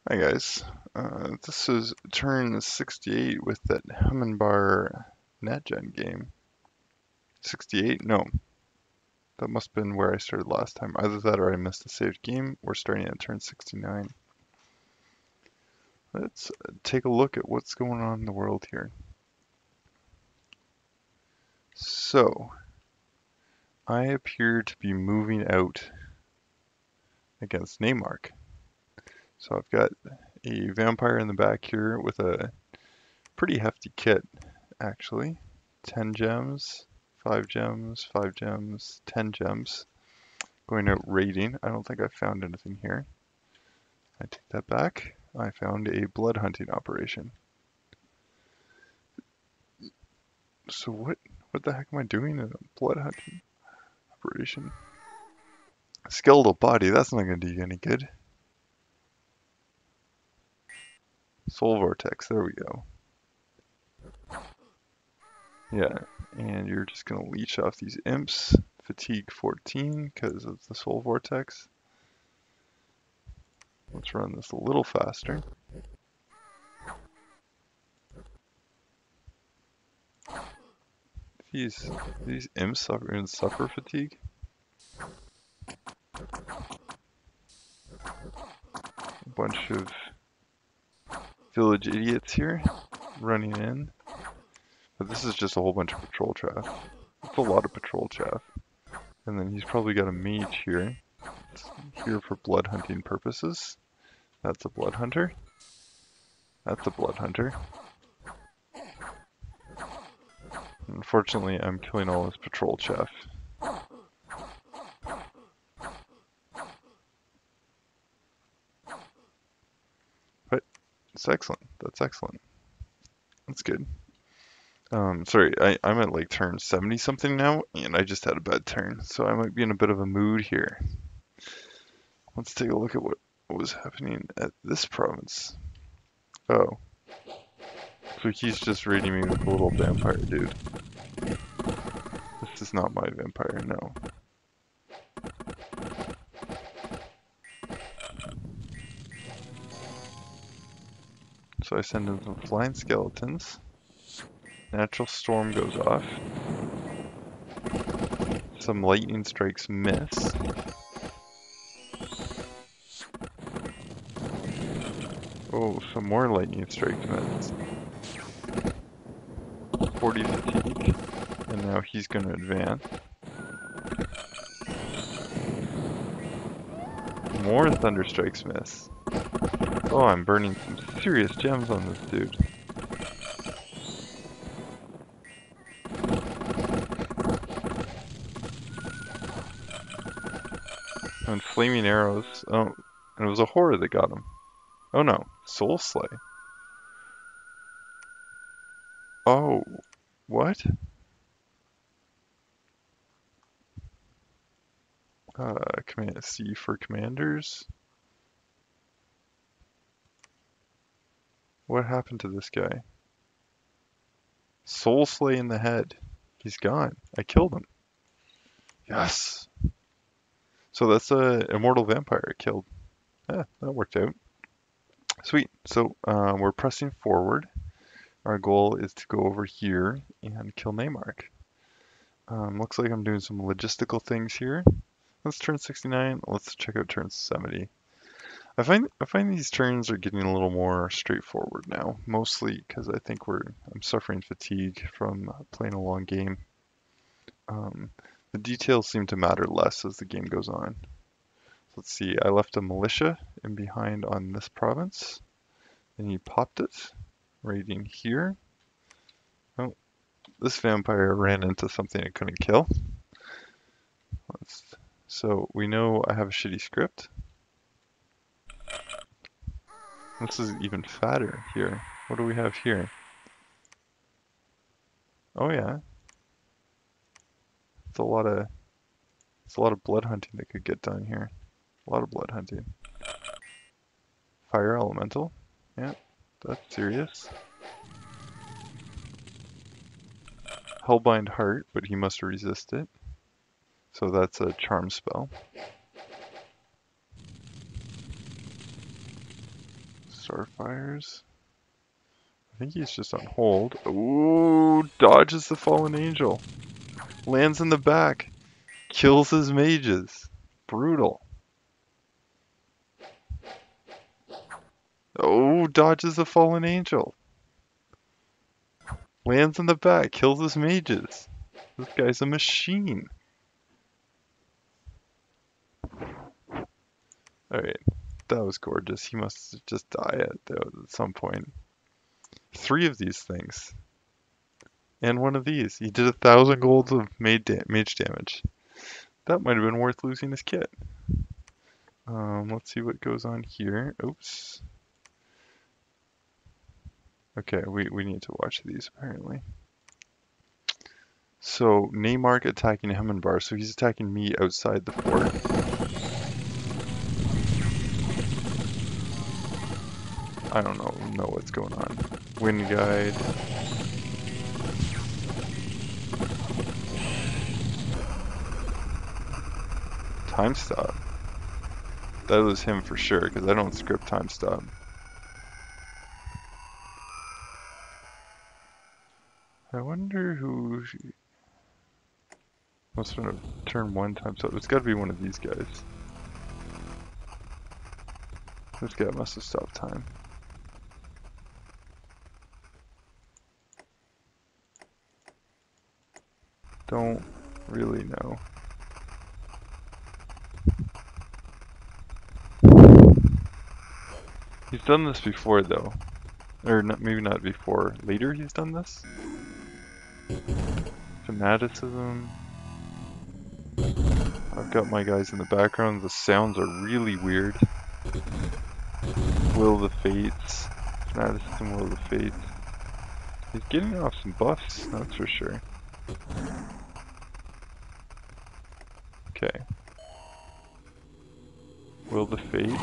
Hi guys, this is turn 68 with that Hmanbar NatGen game. 68? No, that must have been where I started last time. Either that or I missed a saved game. We're starting at turn 69. Let's take a look at what's going on in the world here. So, I appear to be moving out against Naymark. So I've got a vampire in the back here with a pretty hefty kit, actually. 10 gems, 5 gems, 5 gems, 10 gems. Going out raiding. I don't think I found anything here. I take that back. I found a blood hunting operation. So what the heck am I doing in a blood hunting operation? Skeletal body, that's not going to do you any good. Soul vortex, there we go. Yeah, and you're just going to leech off these imps. Fatigue 14 because of the soul vortex. Let's run this a little faster. These imps suffer fatigue. A bunch of village idiots here running in. But this is just a whole bunch of patrol chaff. It's a lot of patrol chaff. And then he's probably got a mage here. It's here for blood hunting purposes. That's a blood hunter. That's a blood hunter. Unfortunately, I'm killing all his patrol chaff. But it's excellent. That's excellent. That's good. Sorry, I'm at like turn 70 something now, and I just had a bad turn, so I might be in a bit of a mood here. Let's take a look at what was happening at this province. Oh. So he's just raiding me with a little vampire dude. This is not my vampire, no. So I send in some flying skeletons. Natural storm goes off. Some lightning strikes miss. Oh, some more lightning strikes miss. 40 fatigue. And now he's going to advance. More thunder strikes miss. Oh, I'm burning some serious gems on this dude. And flaming arrows. Oh, and it was a horror that got him. Oh no, Soul Slay. Oh, what? Command C for commanders. What happened to this guy? Soul Slay in the head. He's gone. I killed him. Yes. So that's a immortal vampire I killed. Yeah, that worked out. Sweet. So we're pressing forward. Our goal is to go over here and kill Naymark. Looks like I'm doing some logistical things here. Let's turn 69. Let's check out turn 70. I find these turns are getting a little more straightforward now, mostly because I think I'm suffering fatigue from playing a long game. The details seem to matter less as the game goes on. Let's see, I left a militia in behind on this province, and he popped it, raiding here. Oh, this vampire ran into something I couldn't kill. So we know I have a shitty script. This is even fatter here. What do we have here? Oh yeah. It's a lot of blood hunting that could get done here. A lot of blood hunting. Fire elemental. Yeah, that's serious. Hellbind heart, but he must resist it. So that's a charm spell. Starfires. I think he's just on hold. Ooh, dodges the fallen angel. Lands in the back. Kills his mages. Brutal. Oh, dodges the fallen angel. Lands in the back. Kills his mages. This guy's a machine. Alright, that was gorgeous. He must just die at some point. 3 of these things. And one of these. He did 1,000 golds of mage damage. That might have been worth losing his kit. Let's see what goes on here. Oops. Okay, we need to watch these apparently. So, Naymark attacking Hmanbar, so he's attacking me outside the fort. I don't know what's going on. Wind guide. Time stop. That was him for sure, because I don't script time stop. I wonder who must have been a turn 1 time stop. It's got to be one of these guys. This guy must have stopped time. Don't really know. He's done this before though. Or not, maybe not before. Later he's done this? Fanaticism. I've got my guys in the background. The sounds are really weird. Will of the Fates. Fanaticism, Will of the Fates. He's getting off some buffs, that's for sure. Okay. Will of the Fates.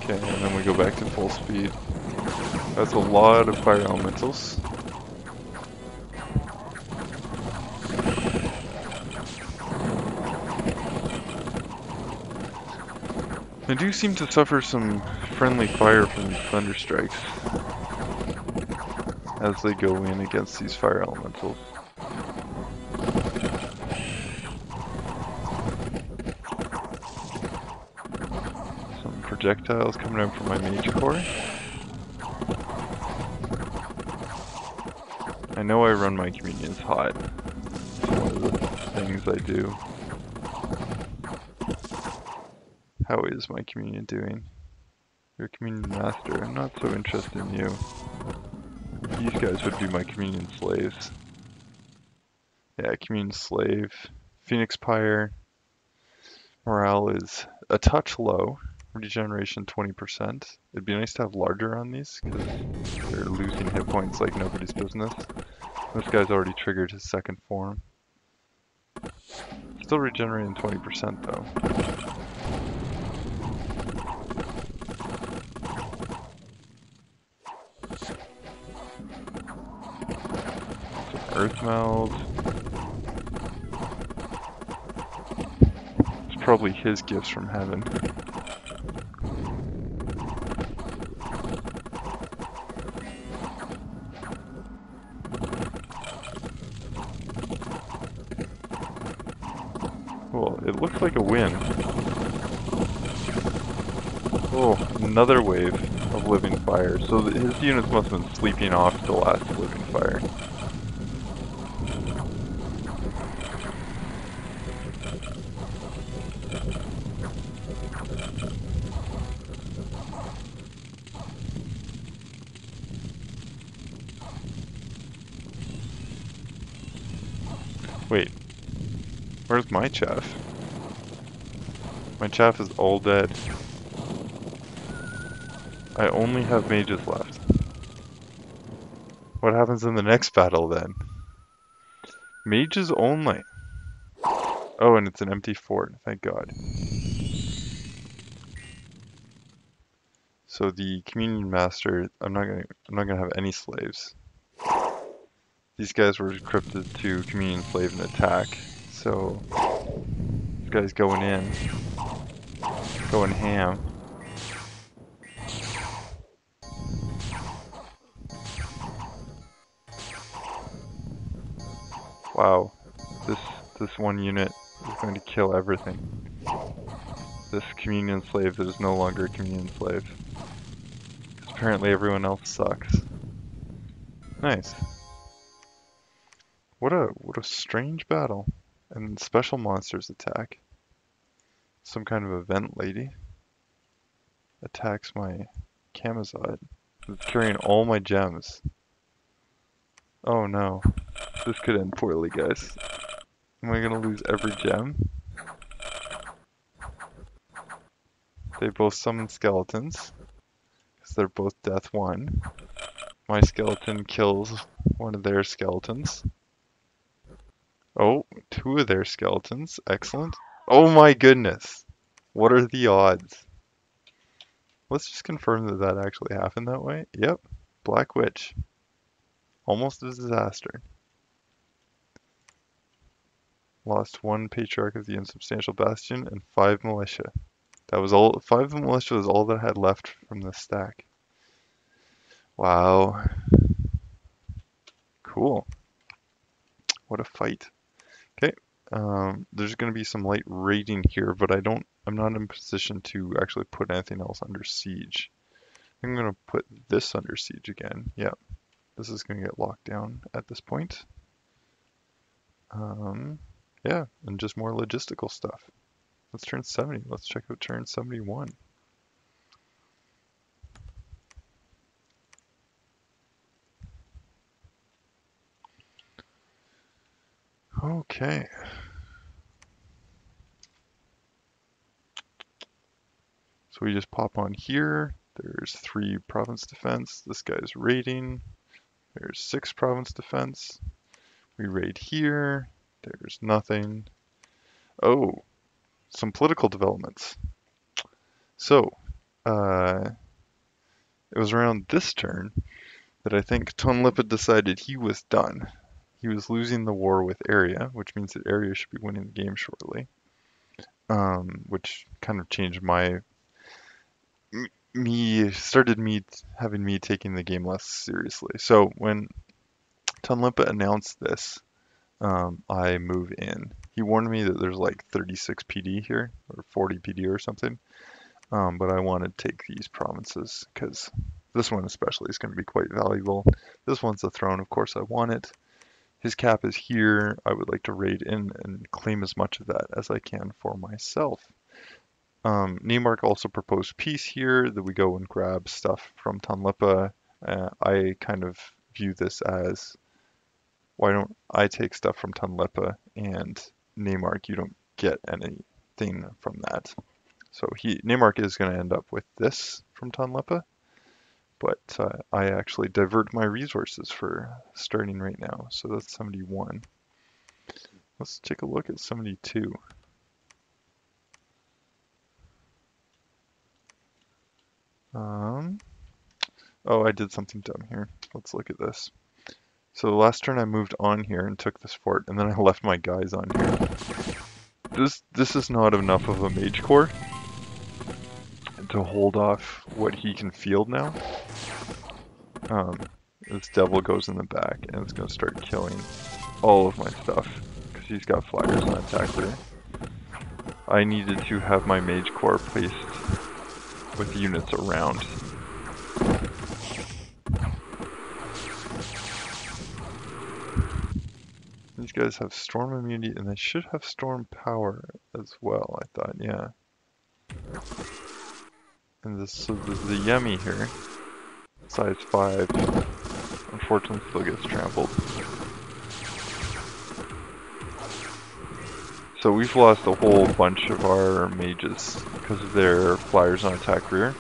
Okay, and then we go back to full speed. That's a lot of fire elementals. I do seem to suffer some friendly fire from thunder strikes as they go in against these fire elementals. Some projectiles coming out from my mage core. I know I run my communions hot. It's one of the things I do. How is my communion doing? Your communion master. I'm not so interested in you. These guys would be my communion slaves. Yeah, communion slave. Phoenix Pyre. Morale is a touch low. Regeneration 20%. It'd be nice to have larger on these because they're losing hit points like nobody's business. This guy's already triggered his second form. Still regenerating 20% though. Earth Meld. It's probably his gifts from heaven. Well, it looks like a win. Oh, another wave of living fire. So his units must have been sleeping off the last living fire. Wait, where's my chaff? My chaff is all dead. I only have mages left. What happens in the next battle then? Mages only. Oh, and it's an empty fort, thank God. So the communion master, I'm not gonna have any slaves. These guys were equipped to communion slave and attack. So this guy's going in. going ham. Wow, this one unit is going to kill everything. This communion slave that is no longer a communion slave. Apparently everyone else sucks. Nice. What a strange battle. And special monsters attack. Some kind of event lady attacks my Camazot. It's carrying all my gems. Oh no. This could end poorly, guys. Am I gonna lose every gem? They both summon skeletons. Because they're both death 1. My skeleton kills one of their skeletons. Oh, 2 of their skeletons. Excellent. Oh my goodness. What are the odds? Let's just confirm that that actually happened that way. Yep. Black Witch. Almost a disaster. Lost 1 Patriarch of the Insubstantial Bastion and 5 Militia. That was all. 5 Militia was all that I had left from the stack. Wow. Cool. What a fight. Okay. There's going to be some light raiding here, but I'm not in a position to actually put anything else under siege. I'm going to put this under siege again. Yeah, this is going to get locked down at this point. Yeah, and just more logistical stuff. Let's turn 70. Let's check out turn 71. Okay. So we just pop on here. There's 3 province defense. This guy's raiding. There's 6 province defense. We raid here. There's nothing. Oh, some political developments. So, it was around this turn that I think Tonlipa decided he was done. He was losing the war with Area, which means that Area should be winning the game shortly. Which kind of changed having me taking the game less seriously. So when Tonlipa announced this, I move in. He warned me that there's like 36 PD here, or 40 PD or something. But I wanted to take these provinces because this one especially is going to be quite valuable. This one's the throne, of course I want it. His cap is here. I would like to raid in and claim as much of that as I can for myself. Naymark also proposed peace here, that we go and grab stuff from Tonlipa. I kind of view this as, why don't I take stuff from Tonlipa, and Naymark, you don't get anything from that. So Naymark is going to end up with this from Tonlipa, but I actually divert my resources for starting right now. So that's 71. Let's take a look at 72. Oh, I did something dumb here. Let's look at this. So the last turn I moved on here and took this fort, and then I left my guys on here. This is not enough of a mage core to hold off what he can field now. This devil goes in the back and it's going to start killing all of my stuff because he's got flyers on attack here. I needed to have my mage core placed with units around. These guys have storm immunity and they should have storm power as well, I thought, yeah. And so the Yemi here, size 5, unfortunately still gets trampled. So we've lost a whole bunch of our mages because of their flyers on attack rear.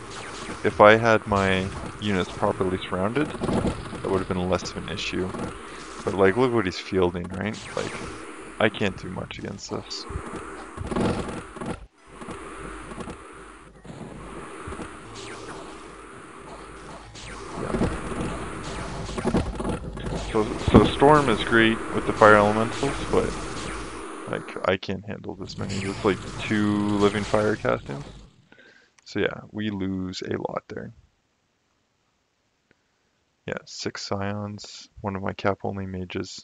If I had my units properly surrounded, that would have been less of an issue. But like, look what he's fielding, right? Like, I can't do much against this. So Storm is great with the fire elementals, but like I can't handle this many. It's like 2 living fire castings. So yeah, we lose a lot there. Yeah, 6 scions, one of my cap only mages.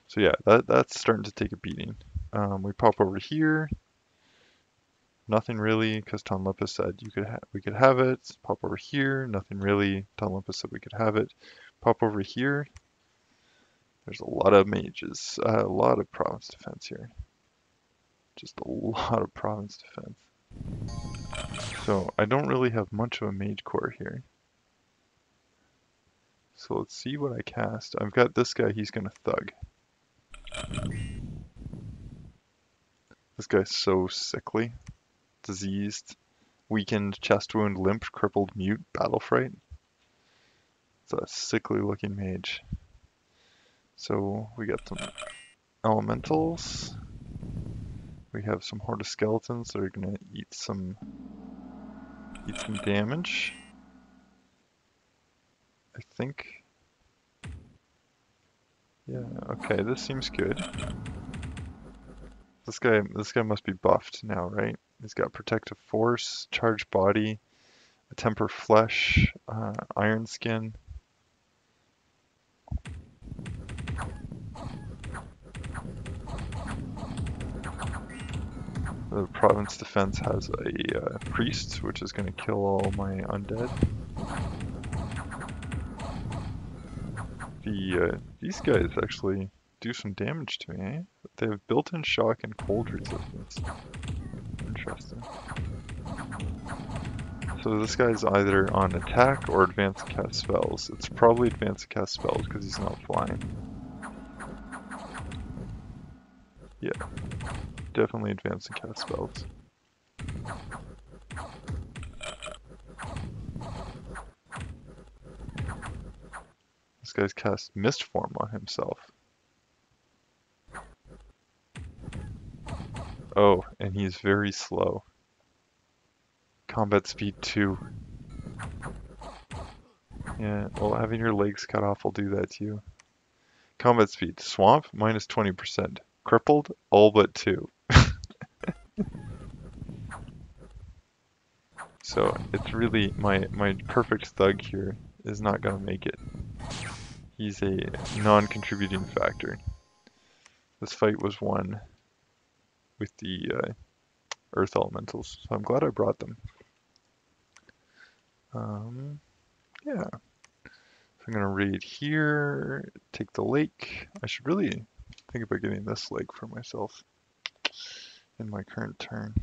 So yeah, that's starting to take a beating. We pop over here. Nothing really, because Tonlipa said we could have it. Pop over here. Nothing really. Tonlipa said we could have it. Pop over here. There's a lot of mages, a lot of province defense here. Just a lot of province defense. So I don't really have much of a mage core here. So let's see what I cast. I've got this guy, he's gonna thug. This guy's so sickly. Diseased, weakened, chest wound, limp, crippled, mute, battle fright. It's a sickly looking mage. So we got some elementals. We have some horde of skeletons that are gonna eat some damage. I think. Yeah, okay, this seems good. This guy must be buffed now, right? He's got protective force, charged body, a temper flesh, iron skin. The province defense has a priest, which is going to kill all my undead. These guys actually do some damage to me, eh? They have built-in shock and cold resistance. Interesting. So this guy's either on attack or advance cast spells. It's probably advance cast spells because he's not flying. Yeah, definitely advance cast spells. This guy's cast Mist Form on himself. Oh, and he's very slow. Combat speed 2. Yeah, well, having your legs cut off will do that to you. Combat speed, swamp, minus 20%. Crippled, all but 2. So it's really, my perfect thug here is not gonna make it. He's a non-contributing factor. This fight was won with the earth elementals, so I'm glad I brought them. Yeah. So I'm gonna raid here, take the lake. I should really think about getting this lake for myself in my current turn.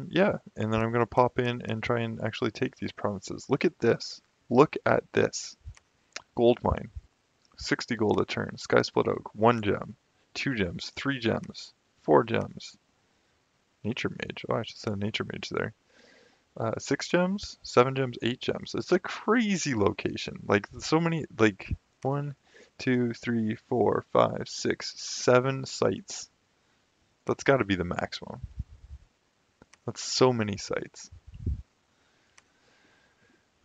Yeah, and then I'm gonna pop in and try and actually take these provinces. Look at this. Look at this. Gold mine. 60 gold a turn. Sky split oak. 1 gem. 2 gems. 3 gems. 4 gems. Nature mage. Oh, I should send a nature mage there. 6 gems, 7 gems, 8 gems. It's a crazy location. Like so many, like 1, 2, 3, 4, 5, 6, 7 sites. That's got to be the maximum. That's so many sites.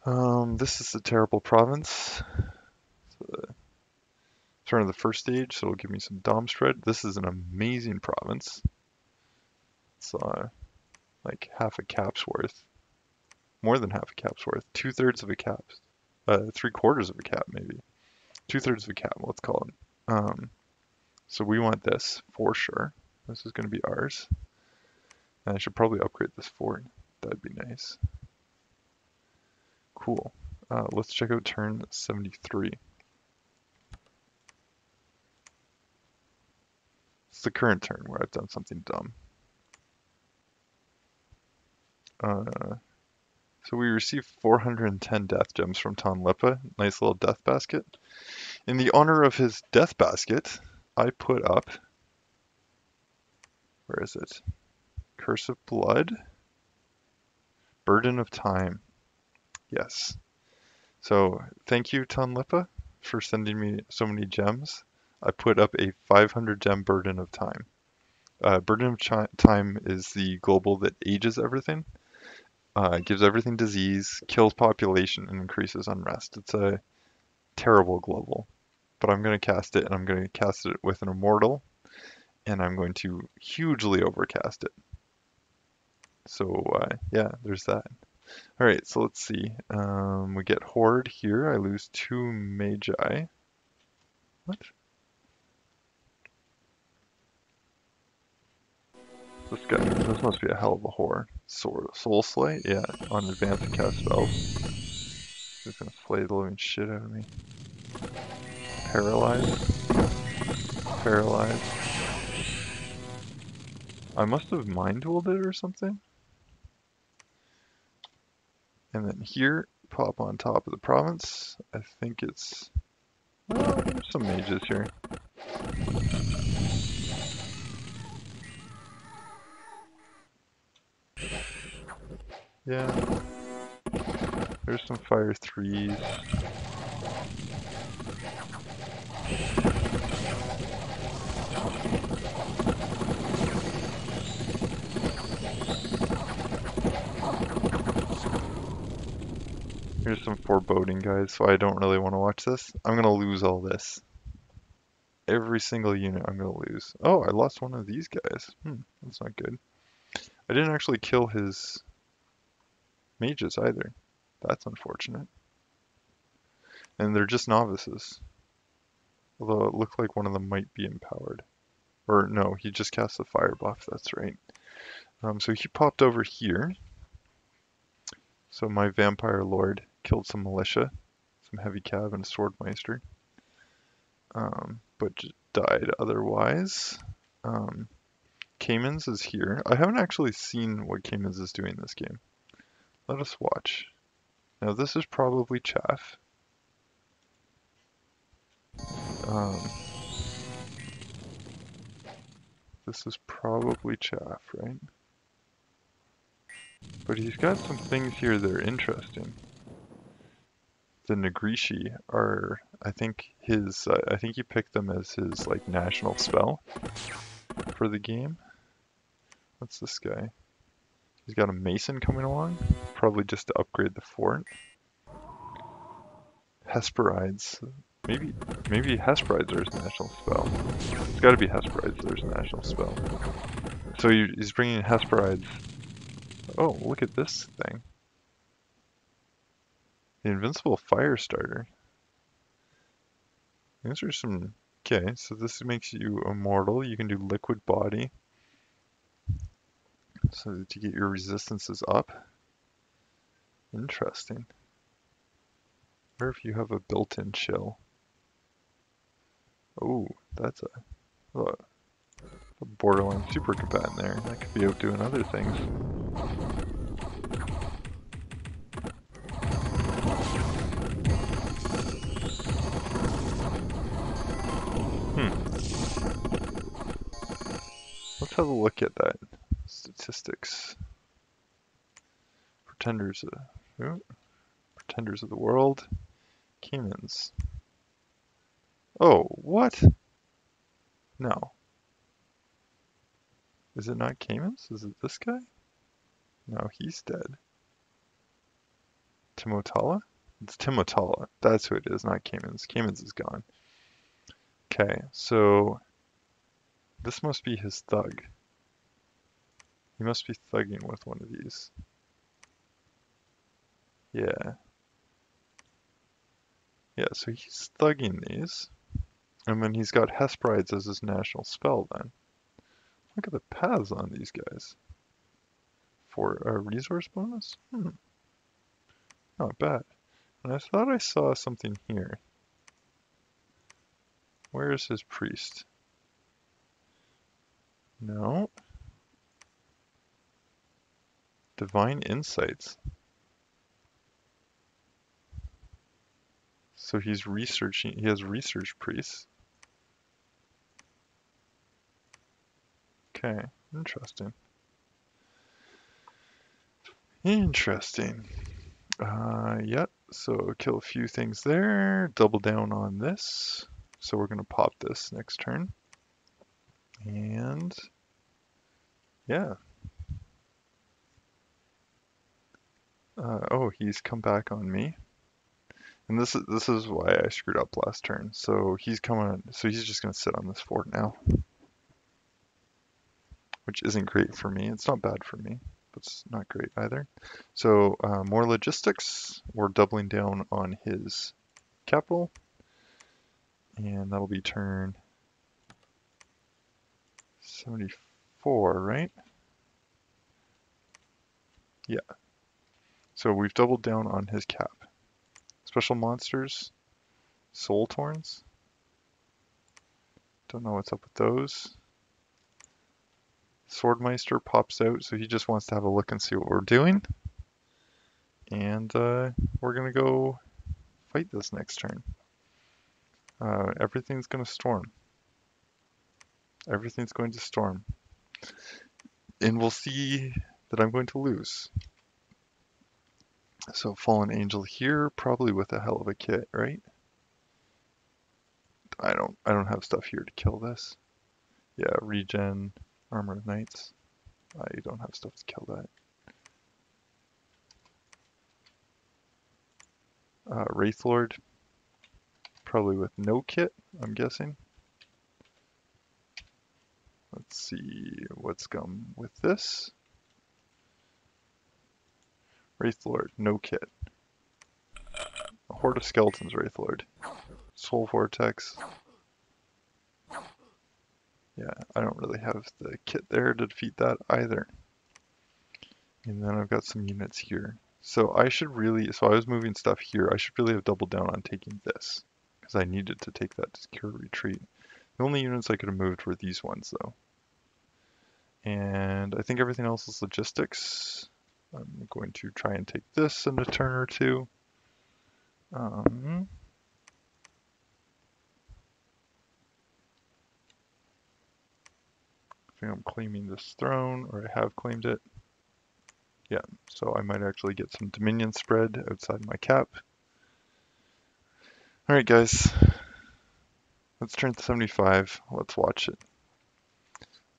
This is a terrible province. Turn of the first stage, so it'll give me some dom spread. This is an amazing province. It's like half a cap's worth. More than half a cap's worth. 2/3 of a cap. 3/4 of a cap, maybe. 2/3 of a cap, let's call it. So we want this for sure. This is going to be ours. And I should probably upgrade this fort. That'd be nice. Cool. Let's check out turn 73. It's the current turn where I've done something dumb. So we received 410 death gems from Tonlipa. Nice little death basket. In the honor of his death basket, I put up, where is it? Curse of Blood, Burden of Time. Yes. So thank you, Tonlipa, for sending me so many gems. I put up a 500 gem Burden of Time. Burden of Time is the global that ages everything, gives everything disease, kills population, and increases unrest. It's a terrible global, but I'm going to cast it, and I'm going to cast it with an immortal, and I'm going to hugely overcast it. So yeah, there's that. All right, so let's see. We get Horde here. I lose 2 Magi. What? This guy. This must be a hell of a whore. Soul Slay? Yeah, on advanced cast spells. He's gonna slay the living shit out of me. Paralyze. Paralyze. I must have mind dueled it or something. And then here, pop on top of the province. I think it's... Oh, there's some mages here. Yeah, there's some fire 3s. Here's some foreboding, guys, so I don't really want to watch this. I'm gonna lose all this. Every single unit I'm gonna lose. Oh, I lost one of these guys. That's not good. I didn't actually kill his mages either. That's unfortunate. And they're just novices. Although it looked like one of them might be empowered. Or no, he just cast the fire buff, that's right. So he popped over here. So my vampire lord killed some militia, some heavy cav and a swordmeister. But died otherwise. Caymans is here. I haven't actually seen what Caymans is doing this game. Let us watch. Now this is probably chaff. This is probably chaff, right? But he's got some things here that are interesting. The Nagrishi are, I think I think he picked them as his like national spell for the game. What's this guy? He's got a mason coming along, probably just to upgrade the fort. Hesperides. Maybe Hesperides are his national spell. It's got to be Hesperides that are his national spell. So he's bringing Hesperides. Oh, look at this thing. The Invincible Fire Starter. These are some... Okay, so this makes you immortal. You can do Liquid Body. So to get your resistances up. Interesting. Or if you have a built-in chill. Oh, that's a borderline super combatant there. That could be out doing other things. Let's have a look at that. Statistics. Pretenders of the world. Caymans. Oh, what? No. Is it not Caymans? Is it this guy? No, he's dead. Timotala? It's Timotala. That's who it is, not Caymans. Caymans is gone. Okay, so this must be his thug. He must be thugging with one of these. Yeah. Yeah, so he's thugging these. And then he's got Hesperides as his national spell then. Look at the paths on these guys. For a resource bonus? Not bad. And I thought I saw something here. Where is his priest? No. Divine Insights. So he's researching, he has research priests. Okay, interesting. Interesting. Yep, so kill a few things there, double down on this. So we're gonna pop this next turn. And yeah. Oh, he's come back on me. And this is why I screwed up last turn. So he's coming, so he's just gonna sit on this fort now. Which isn't great for me. It's not bad for me. but it's not great either. So more logistics. We're doubling down on his capital, and that'll be turn 74, right? Yeah. So we've doubled down on his cap. Special monsters, Soul Torns. Don't know what's up with those. Swordmeister pops out, so he just wants to have a look and see what we're doing. And we're gonna go fight this next turn. Everything's gonna storm. Everything's going to storm. And we'll see that I'm going to lose. So Fallen Angel here, probably with a hell of a kit, right? I don't have stuff here to kill this. Yeah, regen, armor of knights. I don't have stuff to kill that. Wraithlord, probably with no kit, I'm guessing. Let's see what's come with this. Wraithlord, no kit. A Horde of Skeletons, Wraithlord. Soul Vortex. Yeah, I don't really have the kit there to defeat that either. And then I've got some units here. So I was moving stuff here. I should really have doubled down on taking this, because I needed to take that secure retreat. The only units I could have moved were these ones, though. And I think everything else is logistics. I'm going to try and take this in a turn or two. I think I'm claiming this throne, or I have claimed it. Yeah, so I might actually get some Dominion spread outside my cap. Alright guys, let's turn 75, let's watch it.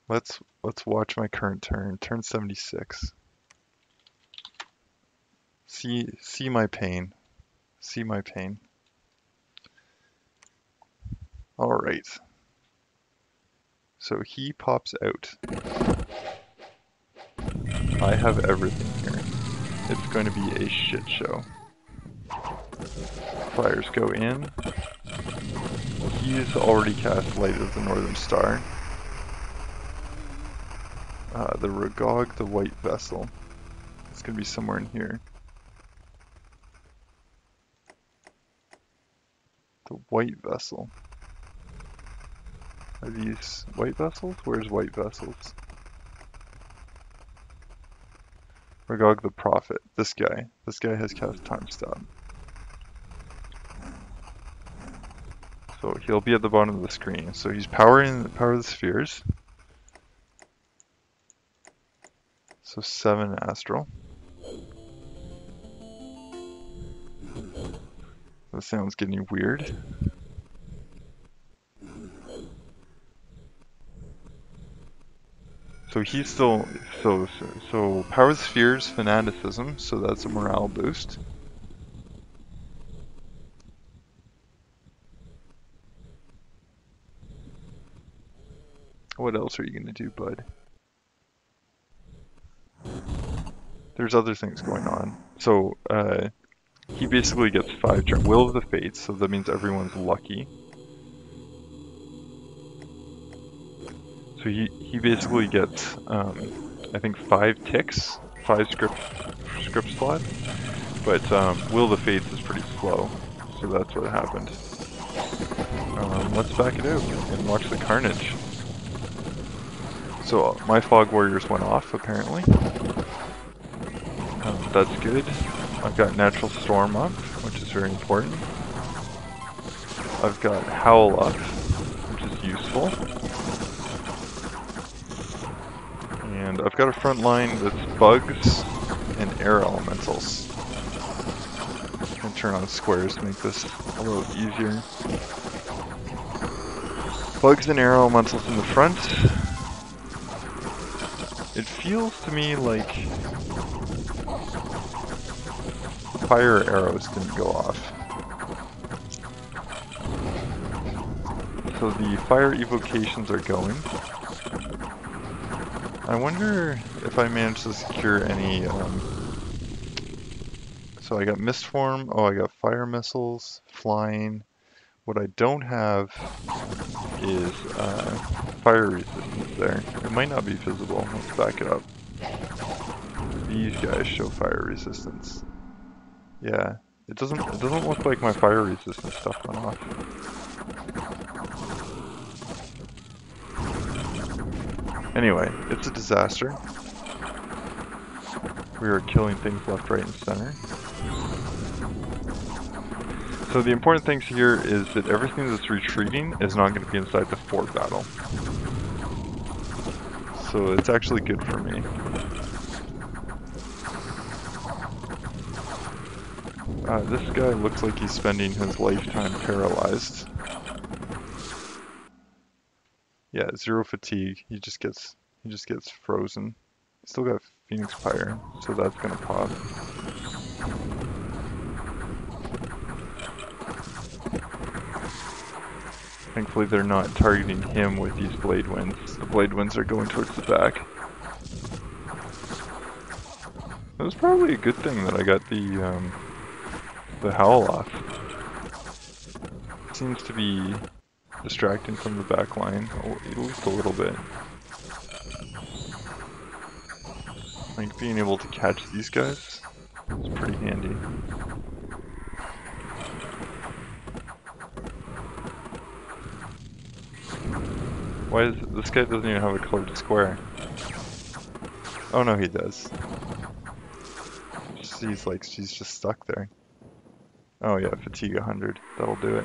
Let's watch my current turn, turn 76. See my pain. See my pain. Alright. So he pops out. I have everything here. It's going to be a shit show. Fires go in. He's already cast Light of the Northern Star. The Ragog, the White Vessel. It's going to be somewhere in here. The White Vessel. Are these White Vessels? Where's White Vessels? Ragog the Prophet. This guy. This guy has cast Time Stop. So he'll be at the bottom of the screen. So he's powering the spheres. So 7 astral. That sounds getting weird. So he's still so power the spheres, fanaticism. So that's a morale boost. What else are you gonna do, bud? There's other things going on. So he basically gets 5 turns. Will of the Fates, so that means everyone's lucky. So he basically gets I think 5 ticks, 5 script slots. But Will of the Fates is pretty slow, so that's what happened. Let's back it out and watch the carnage. So my Fog Warriors went off apparently. That's good. I've got Natural Storm up, which is very important. I've got Howl up, which is useful. And I've got a front line that's bugs and air elementals. I'm gonna turn on squares to make this a little easier. Bugs and air elementals in the front. It feels to me like fire arrows didn't go off. So the fire evocations are going. I wonder if I managed to secure any, so I got mist form, oh I got fire missiles, flying. What I don't have is fire resistance there. It might not be visible, let's back it up. These guys show fire resistance. Yeah, it doesn't look like my fire resistance stuff went off. Anyway, it's a disaster. We are killing things left, right, and center. So the important things here is that everything that's retreating is not going to be inside the fort battle. So it's actually good for me. This guy looks like he's spending his lifetime paralyzed. Yeah, 0 fatigue. He just gets frozen. Still got Phoenix Pyre, so that's gonna pop. Thankfully they're not targeting him with these blade winds. The blade winds are going towards the back. It was probably a good thing that I got the howl off. Seems to be distracting from the back line, at least a little bit. Like being able to catch these guys is pretty handy. Why is this guy doesn't even have a colored square? Oh no, he does. She's just stuck there. Oh yeah, fatigue 100. That'll do it.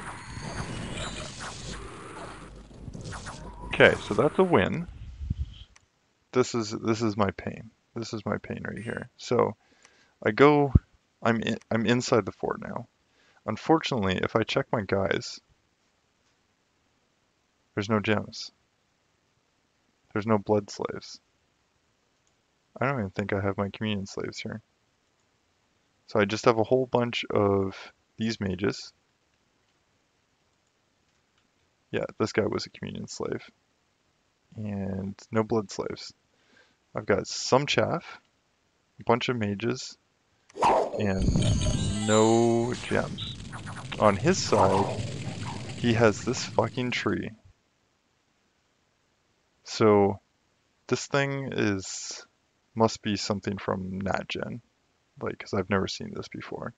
Okay, so that's a win. This is my pain. This is my pain right here. So I'm inside the fort now. Unfortunately, if I check my guys, there's no gems. There's no blood slaves. I don't even think I have my communion slaves here. So I just have a whole bunch of these mages. Yeah, this guy was a communion slave. And no blood slaves. I've got some chaff, a bunch of mages, and no gems. On his side, he has this fucking tree. So this thing must be something from NatGen, like, because I've never seen this before.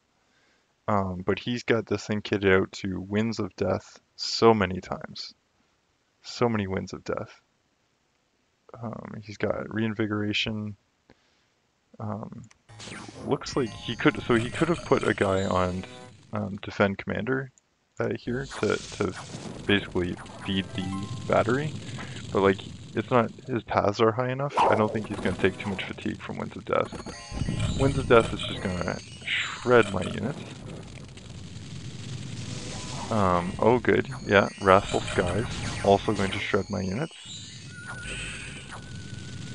But he's got this thing kitted out to winds of death so many times. So many winds of death. He's got reinvigoration. Um, Looks like he could have put a guy on defend commander here to basically feed the battery, but like it's not, his paths are high enough. I don't think he's gonna take too much fatigue from Winds of Death. Winds of Death is just gonna shred my units. Oh good, yeah, Wrathful Skies also going to shred my units.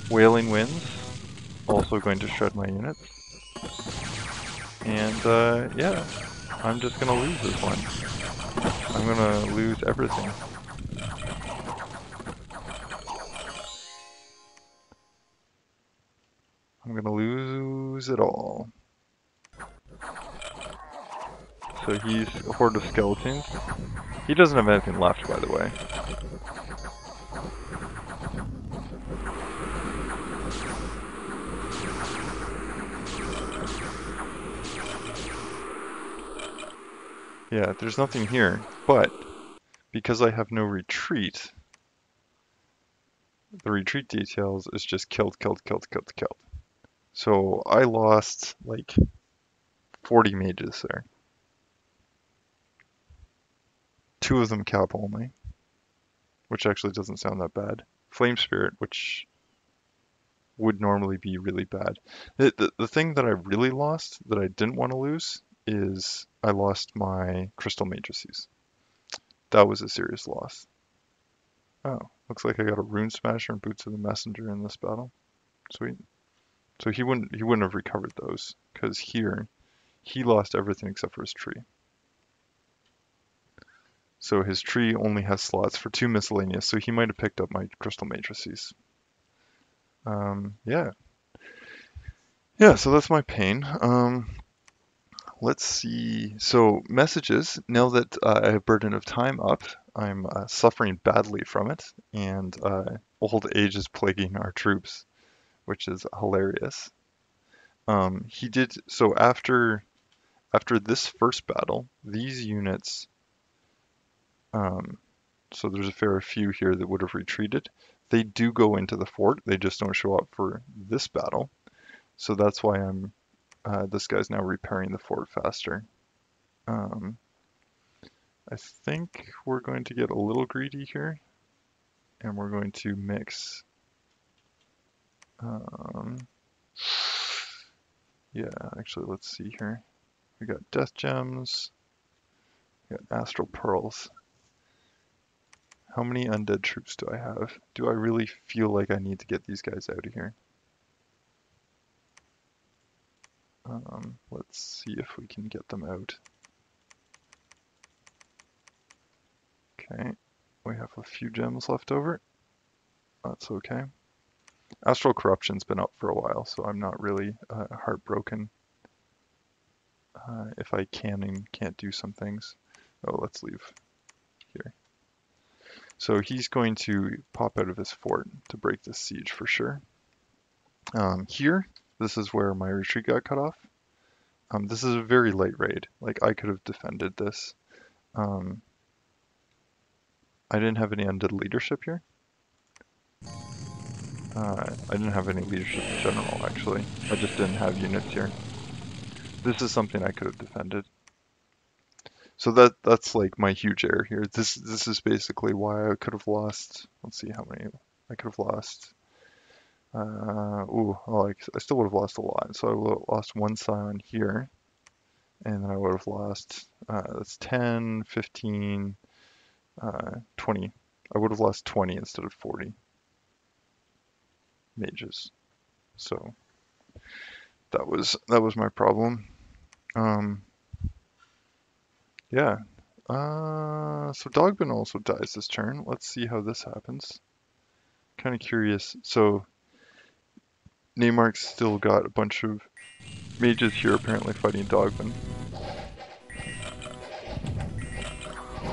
Wailing Winds also going to shred my units. And yeah, I'm just gonna lose this one. I'm gonna lose everything. I'm gonna lose it all. So he's a horde of skeletons. He doesn't have anything left, by the way. Yeah, there's nothing here, but because I have no retreat, the retreat details is just killed, killed, killed, killed, killed. So I lost like 40 mages there. 2 of them cap only, which actually doesn't sound that bad. Flame Spirit, which would normally be really bad. The thing that I really lost, that I didn't want to lose, is I lost my Crystal Matrices. That was a serious loss. Oh, looks like I got a Rune Smasher and Boots of the Messenger in this battle. Sweet. So he wouldn't have recovered those, because here, he lost everything except for his tree. So his tree only has slots for 2 miscellaneous, so he might have picked up my Crystal Matrices. Yeah. Yeah, so that's my pain. Let's see. So messages, now that I have burden of time up, I'm suffering badly from it, and old age is plaguing our troops, which is hilarious. He did so after this first battle, these units, um, so there's a fair few here that would have retreated. They do go into the fort, they just don't show up for this battle. So that's why this guy's now repairing the fort faster. Um, I think we're going to get a little greedy here, and we're going to mix. Um, yeah, actually, let's see here. We got death gems, we got astral pearls. How many undead troops do I have? Do I really feel like I need to get these guys out of here? Let's see if we can get them out. Okay, we have a few gems left over. That's okay. Astral Corruption's been up for a while, so I'm not really heartbroken if I can and can't do some things. Oh, let's leave here. So he's going to pop out of his fort to break this siege for sure. Here, this is where my retreat got cut off. This is a very light raid. Like, I could have defended this. Um, I didn't have any undead leadership here. I didn't have any leadership in general, actually. I just didn't have units here. This is something I could have defended. So that's like my huge error here. This is basically why I could have lost. Let's see how many I could have lost. I still would have lost a lot. So I would have lost one scion here, and then I would have lost. That's 10, 15, 20. I would have lost 20 instead of 40 mages. So that was my problem. Um, yeah. So Dogbin also dies this turn. Let's see how this happens. Kind of curious. So Naymark's still got a bunch of mages here apparently fighting Dogbin.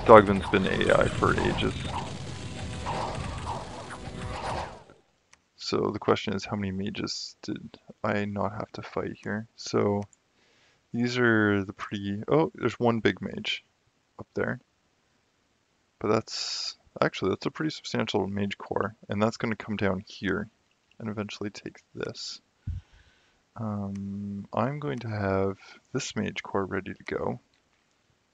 Dogbin's been AI for ages. So the question is, how many mages did I not have to fight here? So these are the pretty... Oh, there's one big mage up there. But that's a pretty substantial mage core, and that's going to come down here and eventually take this. I'm going to have this mage core ready to go,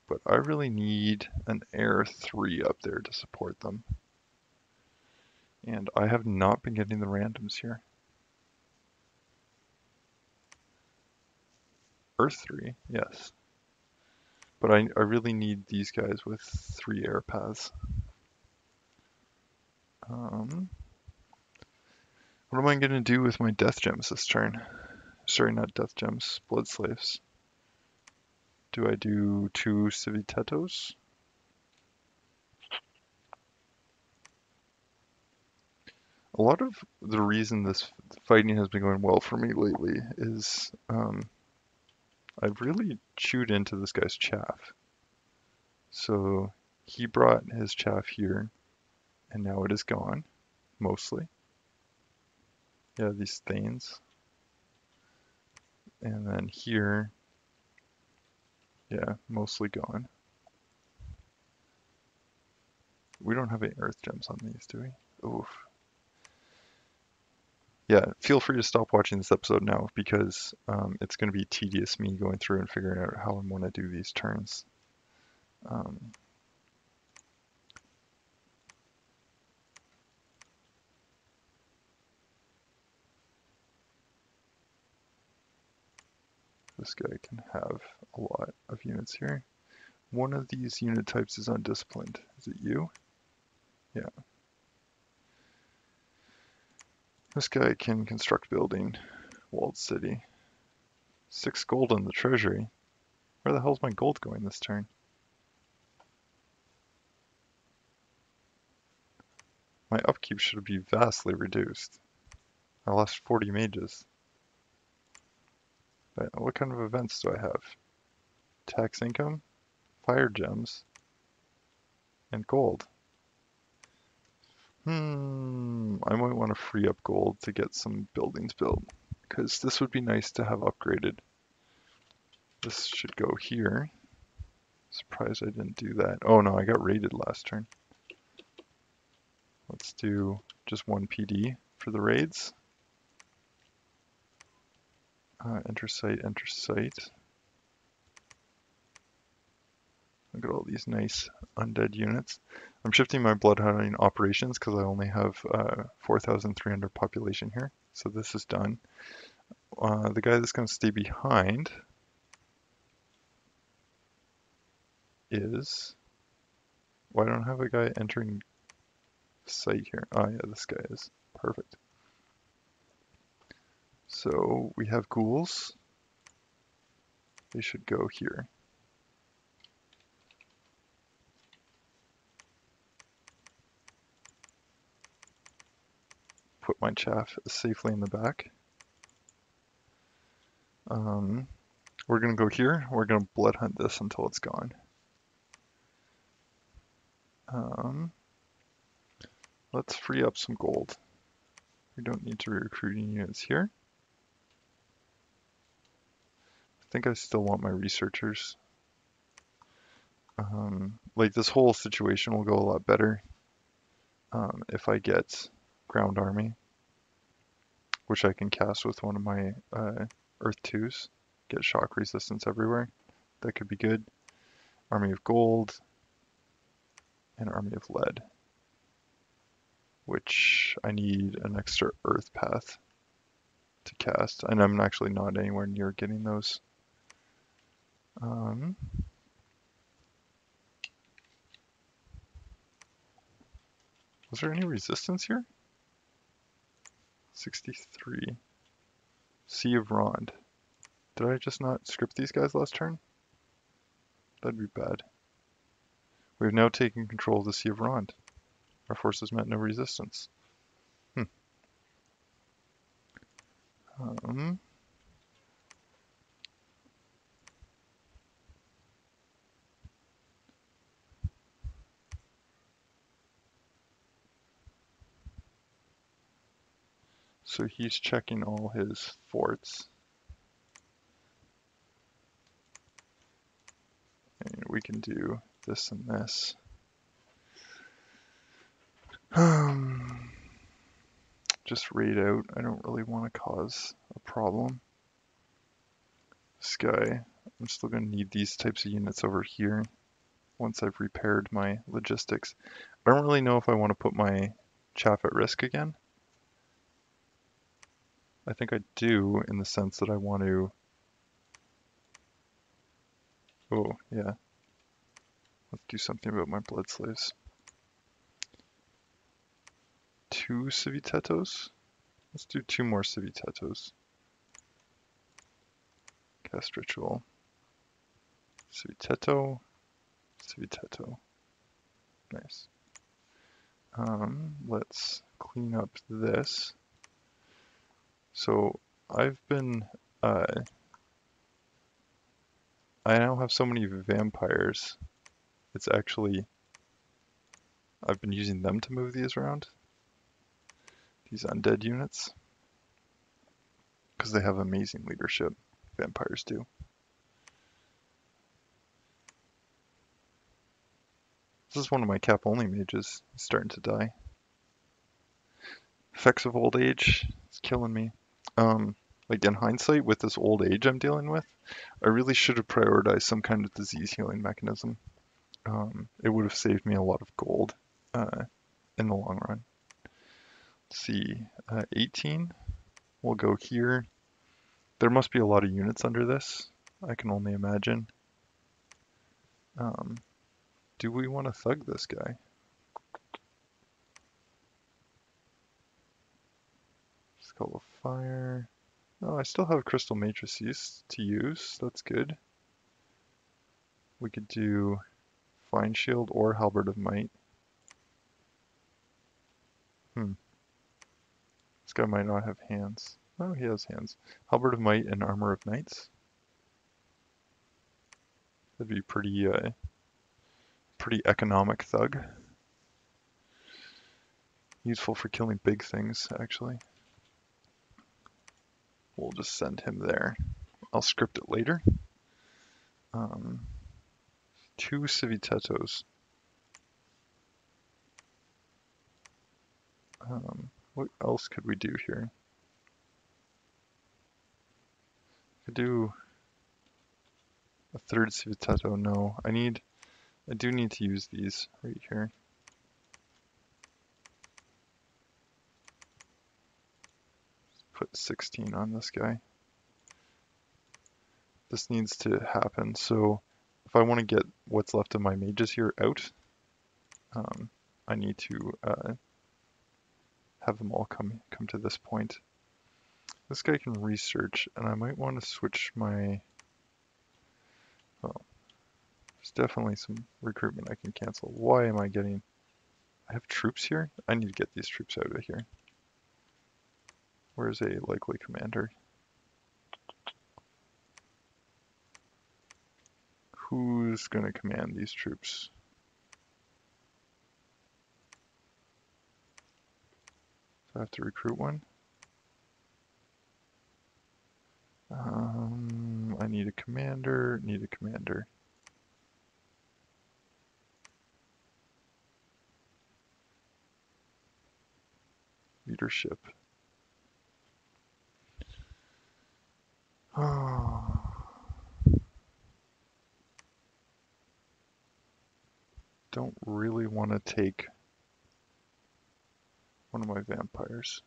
but I really need an air 3 up there to support them. And I have not been getting the randoms here. Earth 3, yes. But I really need these guys with 3 air paths. What am I going to do with my death gems this turn? Sorry, not death gems, blood slaves. Do I do 2 civitetos? A lot of the reason this fighting has been going well for me lately is I've really chewed into this guy's chaff. So he brought his chaff here, and now it is gone, mostly. Yeah, these thanes. And then here, yeah, mostly gone. We don't have any earth gems on these, do we? Oof. Yeah, feel free to stop watching this episode now because it's going to be tedious me going through and figuring out how I want to do these turns. This guy can have a lot of units here. One of these unit types is undisciplined. Is it you? Yeah. This guy can construct building, walled city. 6 gold in the treasury. Where the hell's my gold going this turn? My upkeep should be vastly reduced. I lost 40 mages. But what kind of events do I have? Tax income, fire gems, and gold. I might want to free up gold to get some buildings built, because this would be nice to have upgraded. This should go here. Surprised I didn't do that. Oh no, I got raided last turn. Let's do just one PD for the raids. Enter site, enter site. Look at all these nice undead units. I'm shifting my bloodhounding operations because I only have 4,300 population here. So this is done. The guy that's going to stay behind is... Why don't I have a guy entering site here? Oh yeah, this guy is. Perfect. So we have ghouls. They should go here. Put my chaff safely in the back. We're going to go here. We're going to blood hunt this until it's gone. Let's free up some gold. We don't need to be recruiting units here. I think I still want my researchers. Like this whole situation will go a lot better if I get ground army, which I can cast with one of my Earth 2s. Get shock resistance everywhere. That could be good. Army of gold and army of lead, which I need an extra earth path to cast, and I'm actually not anywhere near getting those. Was there any resistance here? 63. Sea of Rond. Did I just not script these guys last turn? That'd be bad. We've now taken control of the Sea of Rond. Our forces met no resistance. So he's checking all his forts. And we can do this and this. Just raid out. I don't really want to cause a problem. This guy, I'm still going to need these types of units over here once I've repaired my logistics. I don't really know if I want to put my chaff at risk again. I think I do, in the sense that I want to... Oh, yeah. Let's do something about my blood slaves. 2 civitetos? Let's do 2 more civitetos. Cast ritual. Civiteto. Civiteto. Nice. Let's clean up this. So I've been... I now have so many vampires. It's actually... I've been using them to move these around. These undead units. Because they have amazing leadership. Vampires do. This is one of my cap-only mages. He's starting to die. Effects of old age. It's killing me. Like in hindsight, with this old age I'm dealing with, I really should have prioritized some kind of disease healing mechanism. It would have saved me a lot of gold in the long run. Let's see, 18. We'll go here. There must be a lot of units under this. I can only imagine. Do we want to thug this guy? Skull of Fire. Oh, I still have Crystal Matrices to use. That's good. We could do Fine Shield or Halberd of Might. This guy might not have hands. Oh, he has hands. Halberd of Might and Armor of Knights. That'd be pretty economic thug. Useful for killing big things, actually. We'll just send him there. I'll script it later. 2 Civitetos. What else could we do here? Could do a 3rd Civiteto. No, I do need to use these right here. Put 16 on this guy. This needs to happen, so if I want to get what's left of my mages here out, I need to have them all come to this point. This guy can research, and I might want to switch my... Well, there's definitely some recruitment I can cancel. Why am I getting... I have troops here? I need to get these troops out of here. Where's a likely commander? Who's going to command these troops? So I have to recruit one. I need a commander, Leadership. Don't really want to take one of my vampires.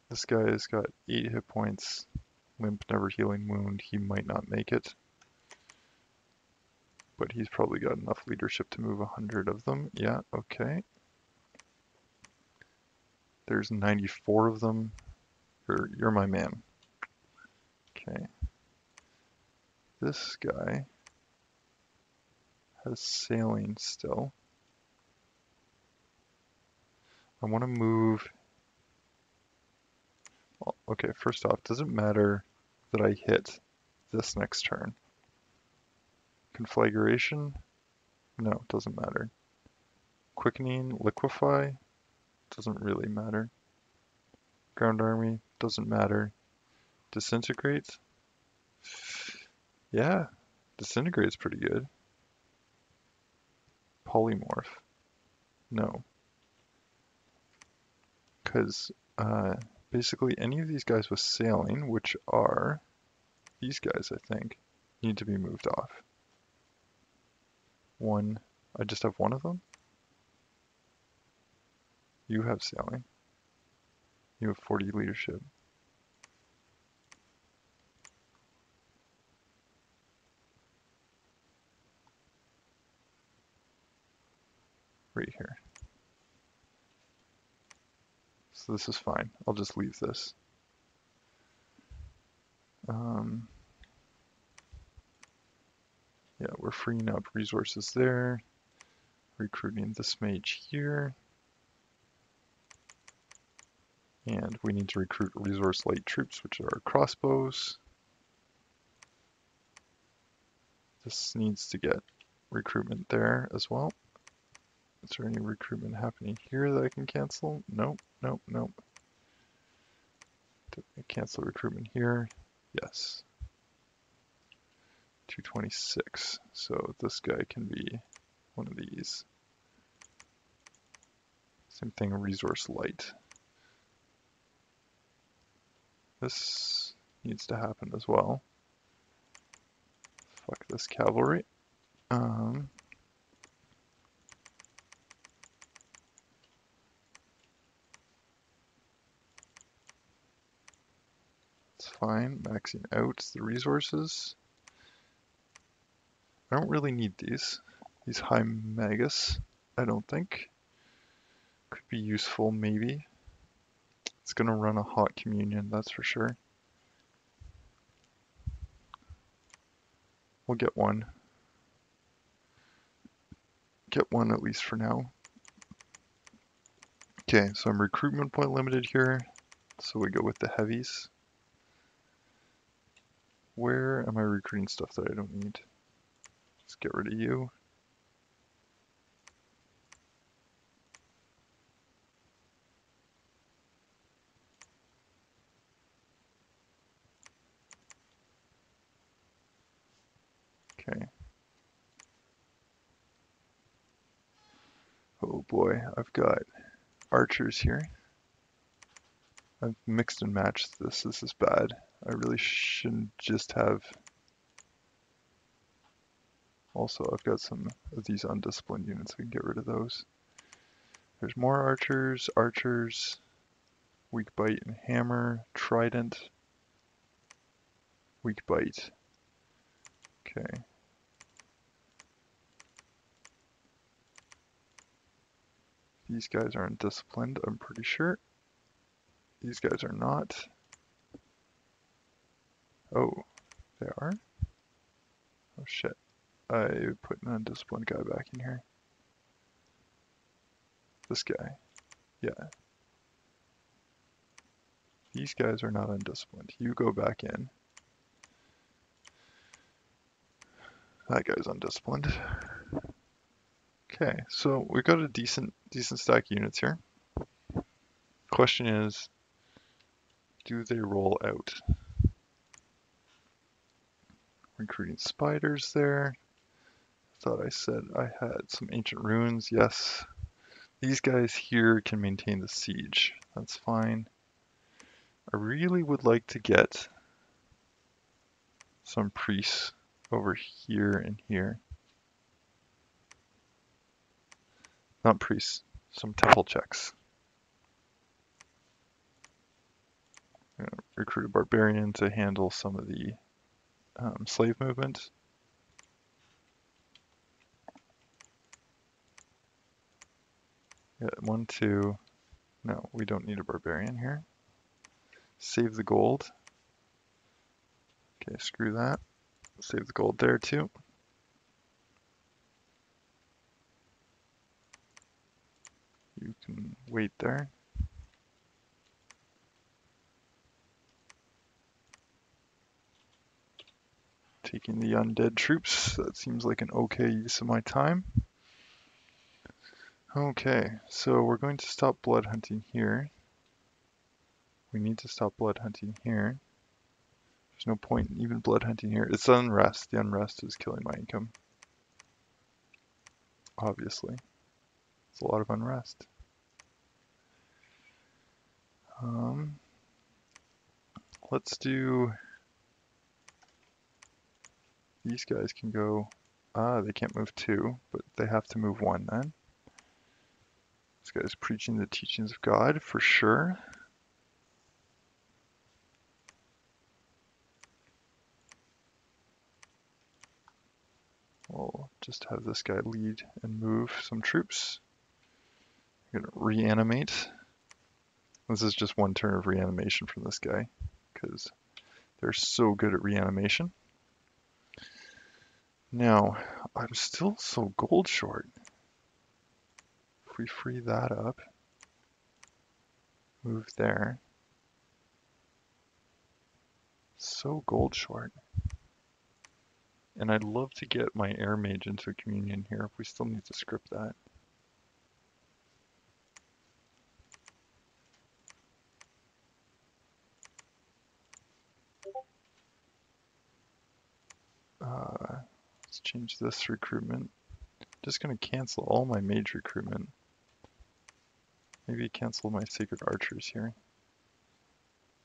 This guy has got 8 hit points, limp, never healing wound. He might not make it, but he's probably got enough leadership to move 100 of them. Yeah, okay. There's 94 of them. You're my man. Okay. This guy has sailing still. I want to move... Well, okay, first off, does it matter that I hit this next turn? Conflagration? No, it doesn't matter. Quickening, liquefy? Doesn't really matter. Ground army? Doesn't matter. Disintegrate? Yeah, disintegrate's pretty good. Polymorph? No. Because basically any of these guys with sailing, which are these guys, I think, need to be moved off. One, I just have one of them? You have sailing. You have 40 leadership. Right here. So this is fine. I'll just leave this. Yeah, we're freeing up resources there. Recruiting this mage here. And we need to recruit resource light troops, which are crossbows. This needs to get recruitment there as well. Is there any recruitment happening here that I can cancel? Nope, nope, nope. Did I cancel recruitment here? Yes. 226. So this guy can be one of these. Same thing, resource light. This needs to happen as well. Fuck this cavalry. It's fine, maxing out the resources. I don't really need these high magus, I don't think. Could be useful, maybe. It's gonna run a hot communion, that's for sure. We'll get one. Get one at least for now. Okay, so I'm recruitment point limited here. So we go with the heavies. Where am I recruiting stuff that I don't need? Let's get rid of you. Okay. Oh boy, I've got archers here. I've mixed and matched this. This is bad. I really shouldn't just have... Also, I've got some of these undisciplined units. We can get rid of those. There's more archers, weak bite and hammer, trident, weak bite. Okay. These guys are undisciplined, I'm pretty sure. These guys are not. Oh, they are? Oh shit. I put an undisciplined guy back in here. This guy. Yeah. These guys are not undisciplined. You go back in. That guy's undisciplined. Okay, so we've got a decent stack of units here. Question is, do they roll out? Recruiting spiders there. Thought I said I had some ancient ruins. Yes. These guys here can maintain the siege. That's fine. I really would like to get some priests over here and here. Not priests, some temple checks. Recruit a barbarian to handle some of the slave movement. Yeah, 1, 2. No, we don't need a barbarian here. Save the gold. Okay, screw that. Save the gold there too. You can wait there. Taking the undead troops. That seems like an okay use of my time. Okay, so we're going to stop blood hunting here. We need to stop blood hunting here. There's no point in even blood hunting here. It's unrest. The unrest is killing my income. Obviously. It's a lot of unrest. Let's do... These guys can go... they can't move 2, but they have to move 1 then. This guy's preaching the teachings of God, for sure. We'll just have this guy lead and move some troops. I'm gonna reanimate. This is just 1 turn of reanimation from this guy, because they're so good at reanimation. Now, I'm still so gold short. If we free that up, move there. So gold short. And I'd love to get my air mage into a communion here if we still need to script that. Let's change this recruitment. Just gonna cancel all my mage recruitment. Maybe cancel my sacred archers here.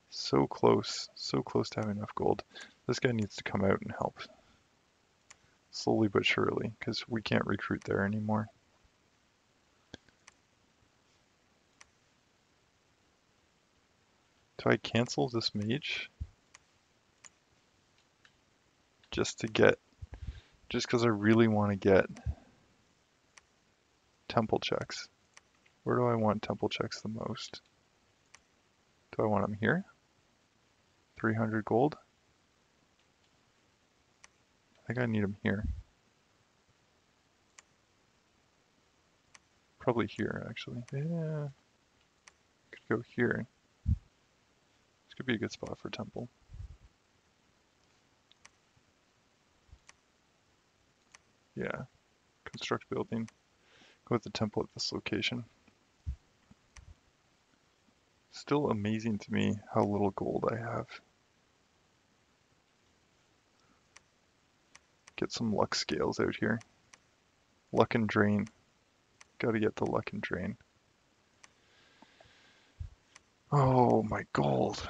So close to having enough gold. This guy needs to come out and help. Slowly but surely, because we can't recruit there anymore. Do I cancel this mage? Just because I really want to get temple checks. Where do I want temple checks the most? Do I want them here? 300 gold? I think I need them here. Probably here, actually. Yeah, could go here. could be a good spot for a temple. Yeah, construct building. Go with the temple at this location. Still amazing to me how little gold I have. Get some luck scales out here. Luck and drain. Gotta get the luck and drain. Oh, my gold.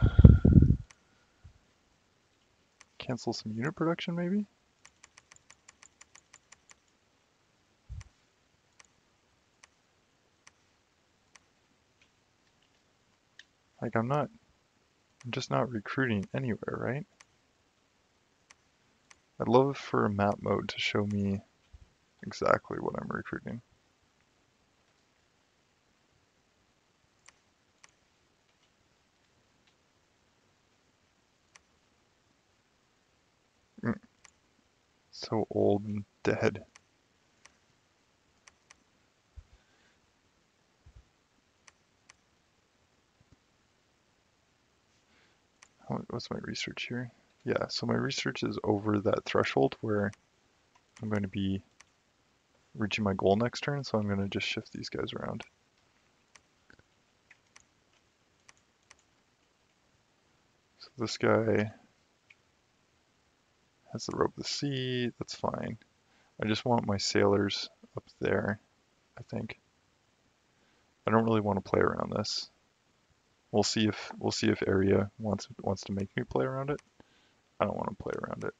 Cancel some unit production, maybe? Like, I'm just not recruiting anywhere, right? I'd love for a map mode to show me exactly what I'm recruiting. So old and dead. What's my research here? Yeah, so my research is over that threshold where I'm going to be reaching my goal next turn, so I'm going to just shift these guys around. So this guy has the rope of the sea, that's fine. I just want my sailors up there, I think. I don't really want to play around this. We'll see if area wants to make me play around it. I don't want to play around it.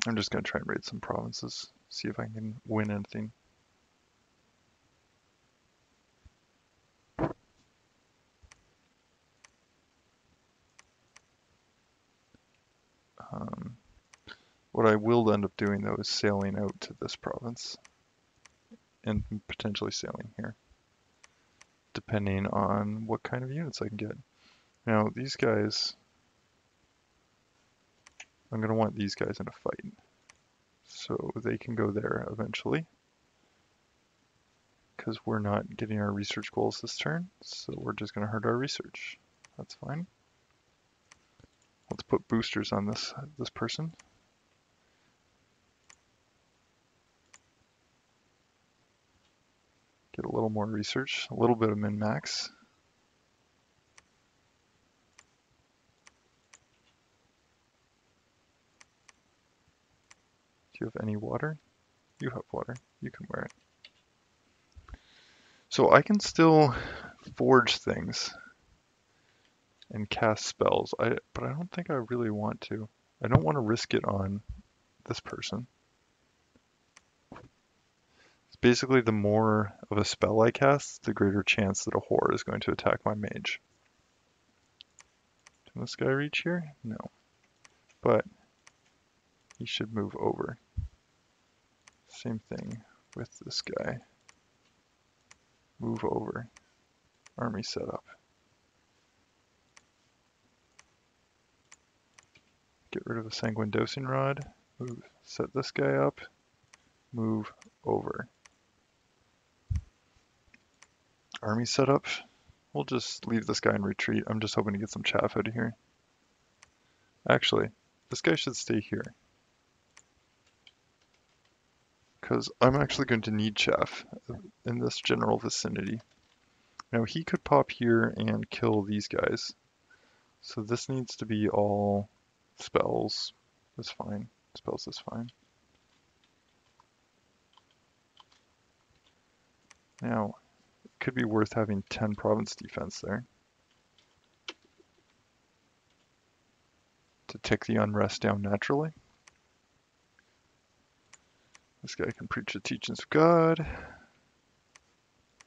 I'm just gonna try and raid some provinces, see if I can win anything. What I will end up doing though is sailing out to this province and potentially sailing here, depending on what kind of units I can get. Now these guys, I'm gonna want these guys in a fight, so they can go there eventually, because we're not getting our research goals this turn, so we're just gonna hurt our research. That's fine. Let's put boosters on this person. Get a little more research, a little bit of min-max. Do you have any water? You have water. You can wear it. So I can still forge things and cast spells, but I don't think I really want to. I don't want to risk it on this person. It's basically the more of a spell I cast, the greater chance that a whore is going to attack my mage. Can this guy reach here? No. But he should move over. Same thing with this guy. Move over. Army setup. Get rid of a sanguine dosing rod. Move. Set this guy up. Move over. Army setup. We'll just leave this guy in retreat. I'm just hoping to get some chaff out of here. Actually, this guy should stay here, because I'm actually going to need chaff in this general vicinity. Now he could pop here and kill these guys, so this needs to be all spells. That's fine. Spells is fine. Now, it could be worth having 10 province defense there to take the unrest down naturally. This guy can preach the teachings of God.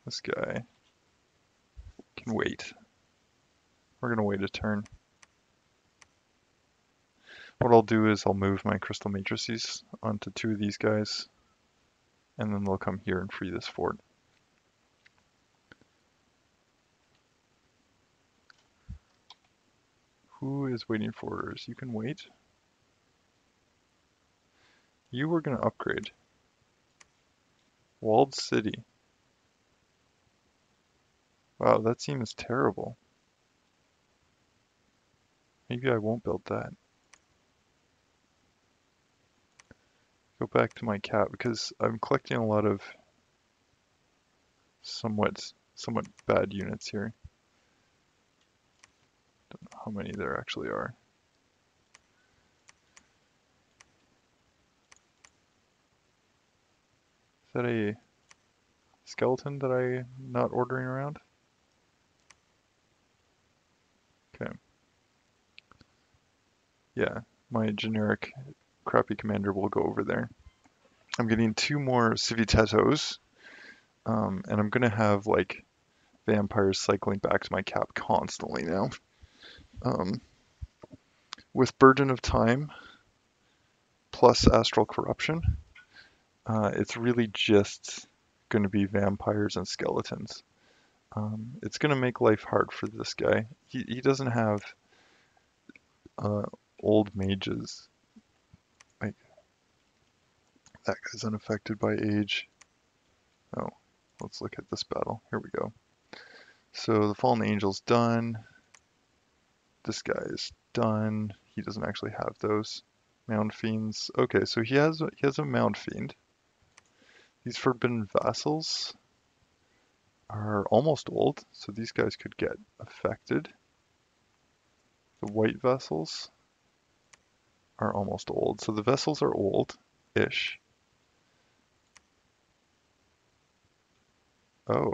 This guy can wait. We're gonna wait a turn. What I'll do is I'll move my crystal matrices onto 2 of these guys, and then they'll come here and free this fort. Who is waiting for orders? You can wait. You were gonna upgrade. Walled city. Wow, that seems terrible. Maybe I won't build that. Go back to my cat because I'm collecting a lot of somewhat bad units here. Don't know how many there actually are. Is that a skeleton that I'm not ordering around? Okay. Yeah, my generic crappy commander will go over there. I'm getting 2 more Civitatos, and I'm gonna have like vampires cycling back to my cap constantly now. Um, with Burden of Time plus Astral Corruption, it's really just going to be vampires and skeletons. It's going to make life hard for this guy. He doesn't have uh, old mages. Like, that guy's unaffected by age. Oh, let's look at this battle. Here we go. So the Fallen Angel's done. This guy is done. He doesn't actually have those. Mound Fiends. Okay, so he has a Mound Fiend. These Forbidden Vassals are almost old, so these guys could get affected. The White Vessels are almost old, so the Vessels are old-ish. Oh,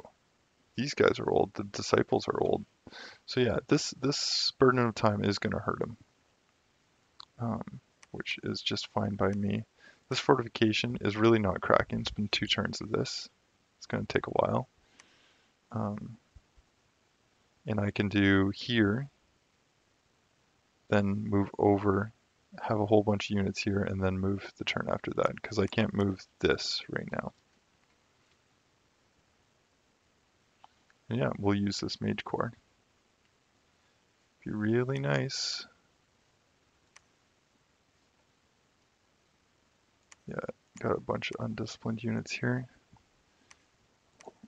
these guys are old. The Disciples are old. So yeah, this Burden of Time is going to hurt him, which is just fine by me. This Fortification is really not cracking. It's been 2 turns of this. It's going to take a while. And I can do here, then move over, have a whole bunch of units here, and then move the turn after that, because I can't move this right now. And yeah, we'll use this Mage Core. Be really nice. Yeah, got a bunch of undisciplined units here.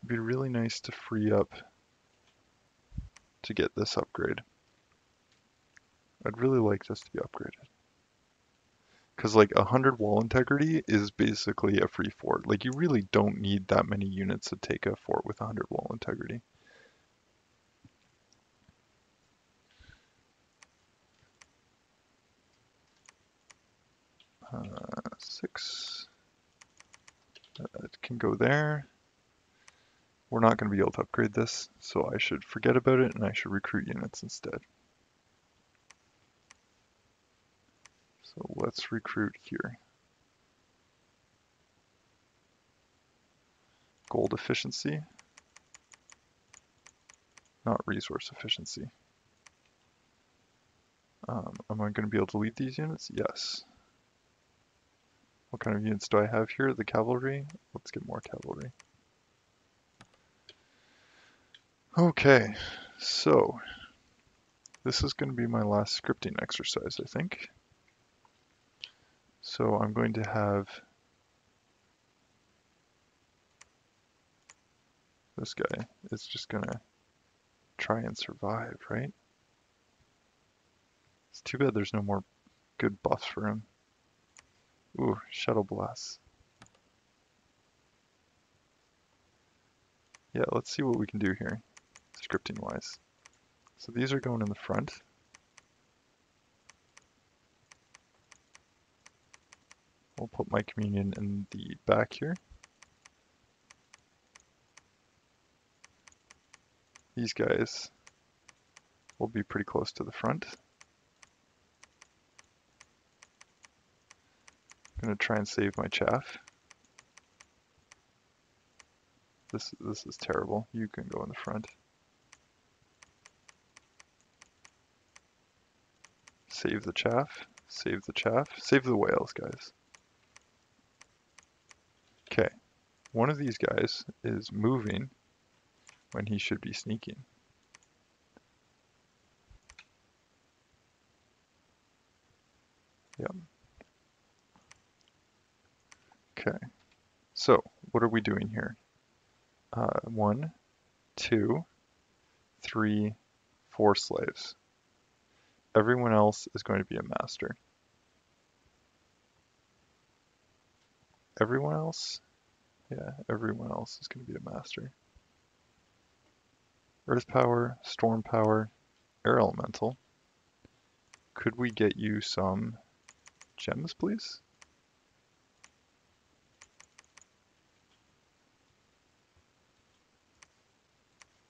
Be really nice to free up to get this upgrade. I'd really like this to be upgraded. Because like 100 wall integrity is basically a free fort. Like you really don't need that many units to take a fort with 100 wall integrity. Uh, 6. It can go there. We're not going to be able to upgrade this, so I should forget about it and I should recruit units instead. So let's recruit here. Gold efficiency, not resource efficiency. Am I going to be able to lead these units? Yes. What kind of units do I have here? The cavalry? Let's get more cavalry. Okay, so this is going to be my last scripting exercise, I think. So I'm going to have this guy is just going to try and survive, right? It's too bad there's no more good buffs for him. Ooh, Shuttle Blast. Yeah, let's see what we can do here, scripting wise. So these are going in the front. We'll put my communion in the back here. These guys will be pretty close to the front. I'm gonna try and save my chaff. This is terrible. You can go in the front. Save the chaff. Save the chaff. Save the whales, guys. Okay. One of these guys is moving when he should be sneaking. Yep. Okay. So, what are we doing here? 1, 2, 3, 4 slaves. everyone else is going to be a master. Everyone else? Yeah, everyone else is going to be a master. Earth power, storm power, air elemental. Could we get you some gems, please?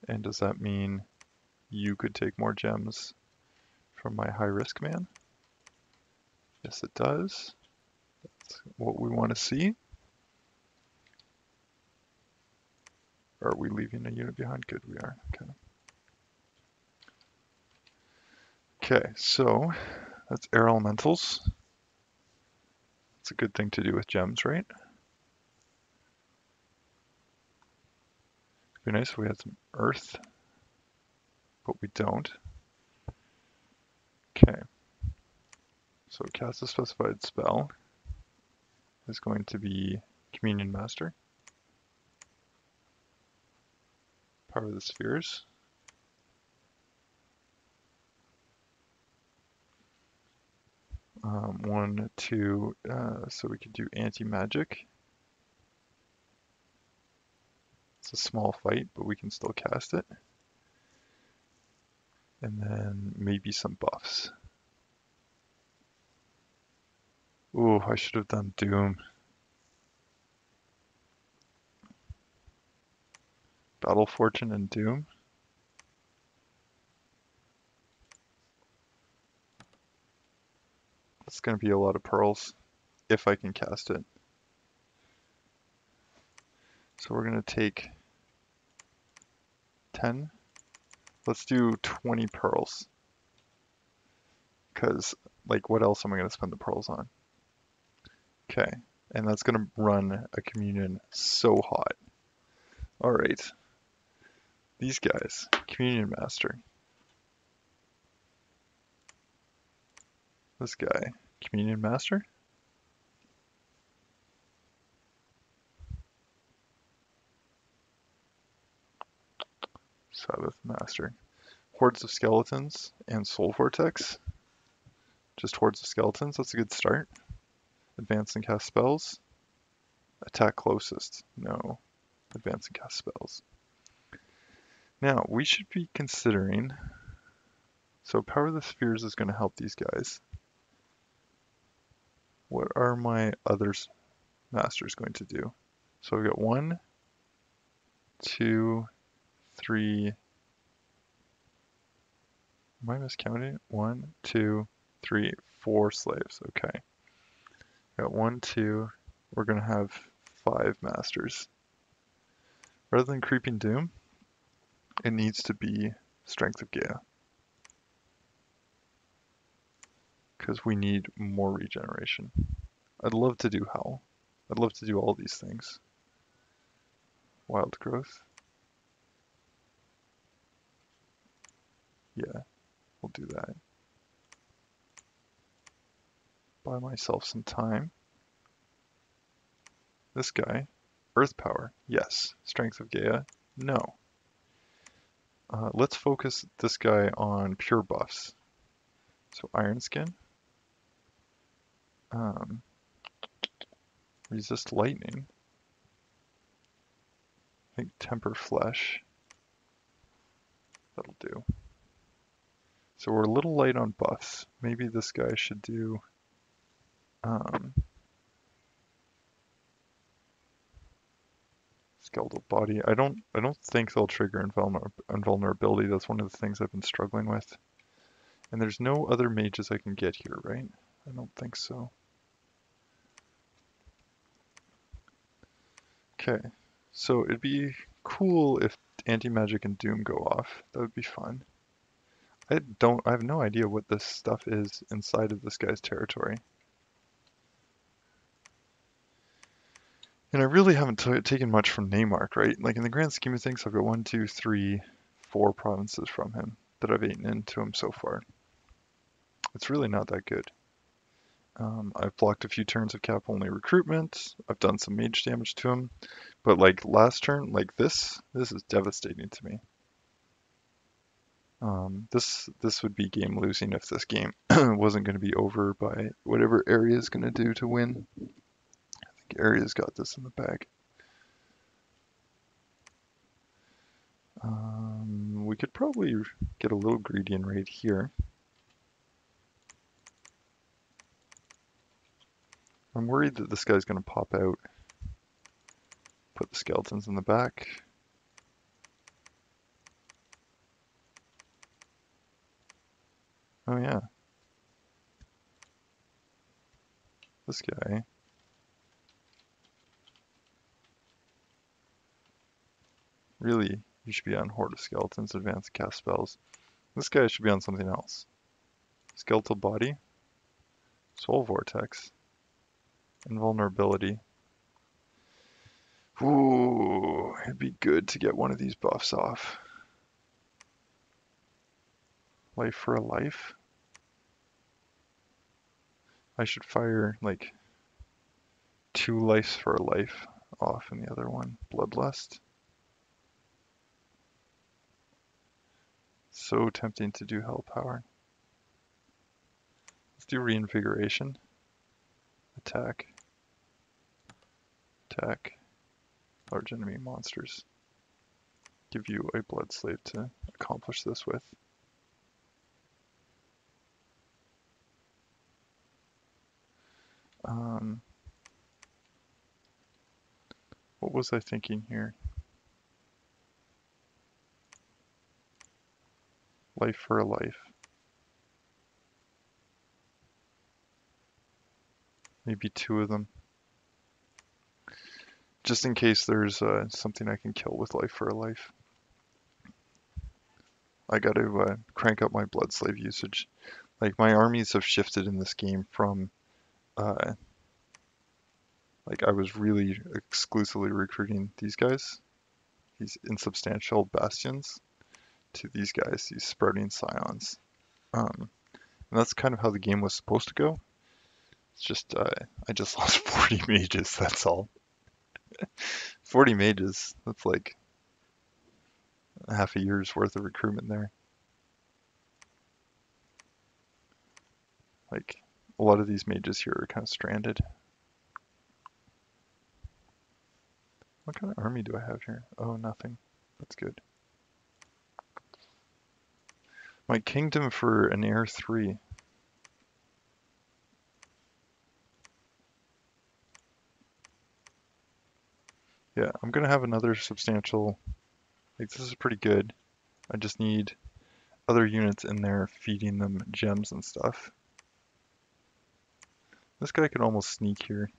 And does that mean you could take more gems from my high risk man? Yes, it does. That's what we want to see. Are we leaving a unit behind? Good, we are. Okay. Okay, so that's air elementals. It's a good thing to do with gems, right? It'd be nice if we had some earth, but we don't. Okay. So cast a specified spell is going to be Communion Master. Power of the Spheres. One, two, so we could do anti-magic. It's a small fight, but we can still cast it. And then maybe some buffs. Ooh, I should have done Doom. Battle Fortune and Doom. It's going to be a lot of pearls if I can cast it. So we're going to take 10. Let's do 20 pearls. Because, like, what else am I going to spend the pearls on? Okay, and that's going to run a communion so hot. All right, these guys, Communion Master. This guy, Communion Master. Sabbath Master. Hordes of Skeletons and Soul Vortex. Just Hordes of Skeletons, that's a good start. Advance and cast spells. Attack closest. No. Advance and cast spells. Now, we should be considering... So Power of the Spheres is going to help these guys. What are my other masters going to do? So we've got 1, 2, 3... Am I miscounting? 1, 2, 3, 4 slaves. Okay. Got 1, 2. We're going to have 5 masters. Rather than Creeping Doom, it needs to be Strength of Gaia. Because we need more regeneration. I'd love to do Howl. I'd love to do all these things. Wild Growth. Yeah, we'll do that. Buy myself some time. This guy, Earth Power, yes. Strength of Gaia, no. Let's focus this guy on pure buffs. So Iron Skin. Resist Lightning. I think Temper Flesh. That'll do. So we're a little light on buffs. Maybe this guy should do Skeletal Body. I don't think they'll trigger invulnerability. That's one of the things I've been struggling with. And there's no other mages I can get here, right? I don't think so. Okay, so it'd be cool if Anti-Magic and Doom go off. That would be fun. I have no idea what this stuff is inside of this guy's territory. And I really haven't taken much from Naymark, right? Like in the grand scheme of things, I've got 1, 2, 3, 4 provinces from him that I've eaten into him so far. It's really not that good. I've blocked a few turns of cap-only recruitment. I've done some mage damage to him. But like last turn, like this is devastating to me. This would be game losing if this game wasn't going to be over by whatever Area is going to do to win. I think Area's got this in the bag. We could probably get a little greedy and raid here. I'm worried that this guy's going to pop out. Put the skeletons in the back. Oh yeah. This guy. Really, you should be on Horde of Skeletons, Advanced Cast Spells. This guy should be on something else. Skeletal Body. Soul Vortex. Invulnerability. Ooh, it'd be good to get one of these buffs off. Life for a life. I should fire like 2 lives for a life off in the other one. Bloodlust. So tempting to do Hell Power. Let's do Reinvigoration. Attack. Attack. Large enemy monsters. Give you a blood slave to accomplish this with. What was I thinking here? Life for a life. Maybe 2 of them. Just in case there's something I can kill with life for a life. I gotta crank up my blood slave usage. Like my armies have shifted in this game from like I was really exclusively recruiting these guys, these insubstantial bastions, to these guys, these sprouting scions. And that's kind of how the game was supposed to go. It's just I just lost 40 mages, that's all. 40 mages, that's like half a year's worth of recruitment there. Like a lot of these mages here are kind of stranded. What kind of army do I have here? Oh, nothing. That's good. My kingdom for an heir 3. Yeah, I'm gonna have another substantial, like this is pretty good. I just need other units in there feeding them gems and stuff. This guy can almost sneak here.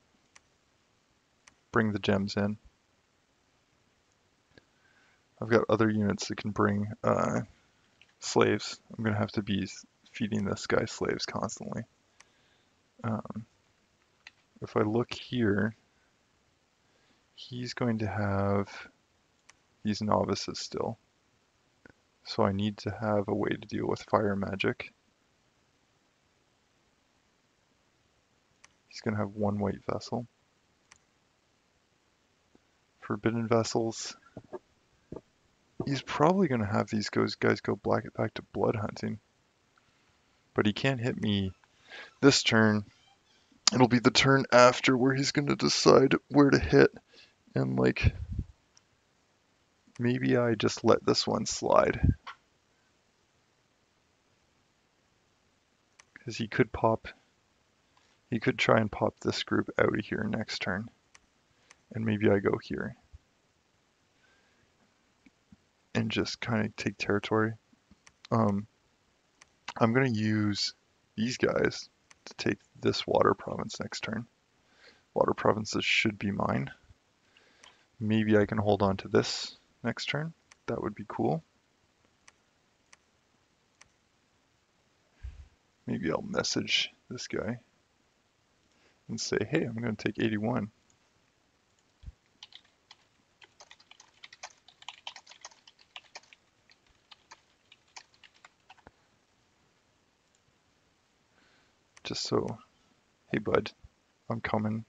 Bring the gems in. I've got other units that can bring slaves. I'm gonna have to be feeding this guy slaves constantly. If I look here, he's going to have these novices still. So I need to have a way to deal with fire magic. He's going to have 1 white vessel. Forbidden vessels. He's probably going to have these guys go back to blood hunting. But he can't hit me this turn. It'll be the turn after where he's going to decide where to hit. And like, maybe I just let this one slide. Because he could try and pop this group out of here next turn. And maybe I go here. And just kind of take territory. I'm going to use these guys to take this water province next turn. Water provinces should be mine. Maybe I can hold on to this next turn. That would be cool. Maybe I'll message this guy and say, hey, I'm going to take 81. Just so, hey bud, I'm coming.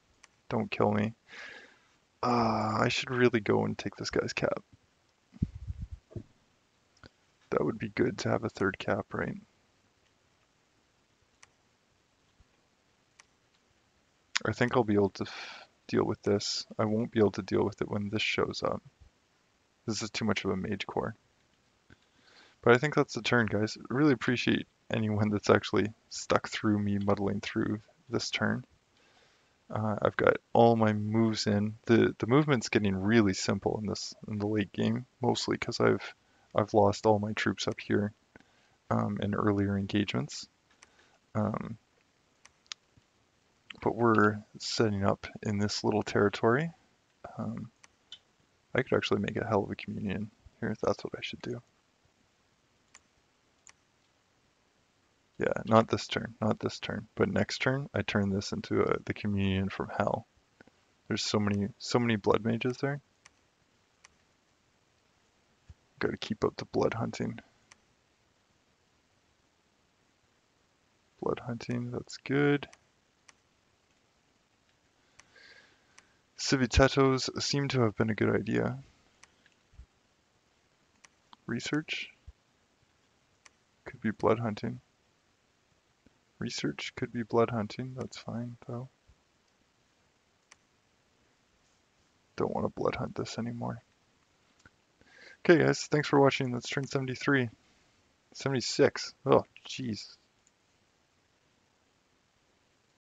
Don't kill me. I should really go and take this guy's cap. That would be good to have a third cap, right? I think I'll be able to deal with this. I won't be able to deal with it when this shows up. This is too much of a mage core. But I think that's the turn, guys. Really appreciate anyone that's actually stuck through me muddling through this turn. I've got all my moves in. The movement's getting really simple in the late game, mostly because I've lost all my troops up here in earlier engagements. Um, but we're setting up in this little territory. Um, I could actually make a hell of a communion here. That's what I should do. Yeah, not this turn, not this turn, but next turn I turn this into the communion from hell. There's so many blood mages there. Got to keep up the blood hunting. Blood hunting, that's good. Civitatos seem to have been a good idea. Research could be blood hunting. Research could be blood hunting, that's fine though. Don't want to blood hunt this anymore. Okay guys, thanks for watching. That's turn 73. 76. Oh, jeez.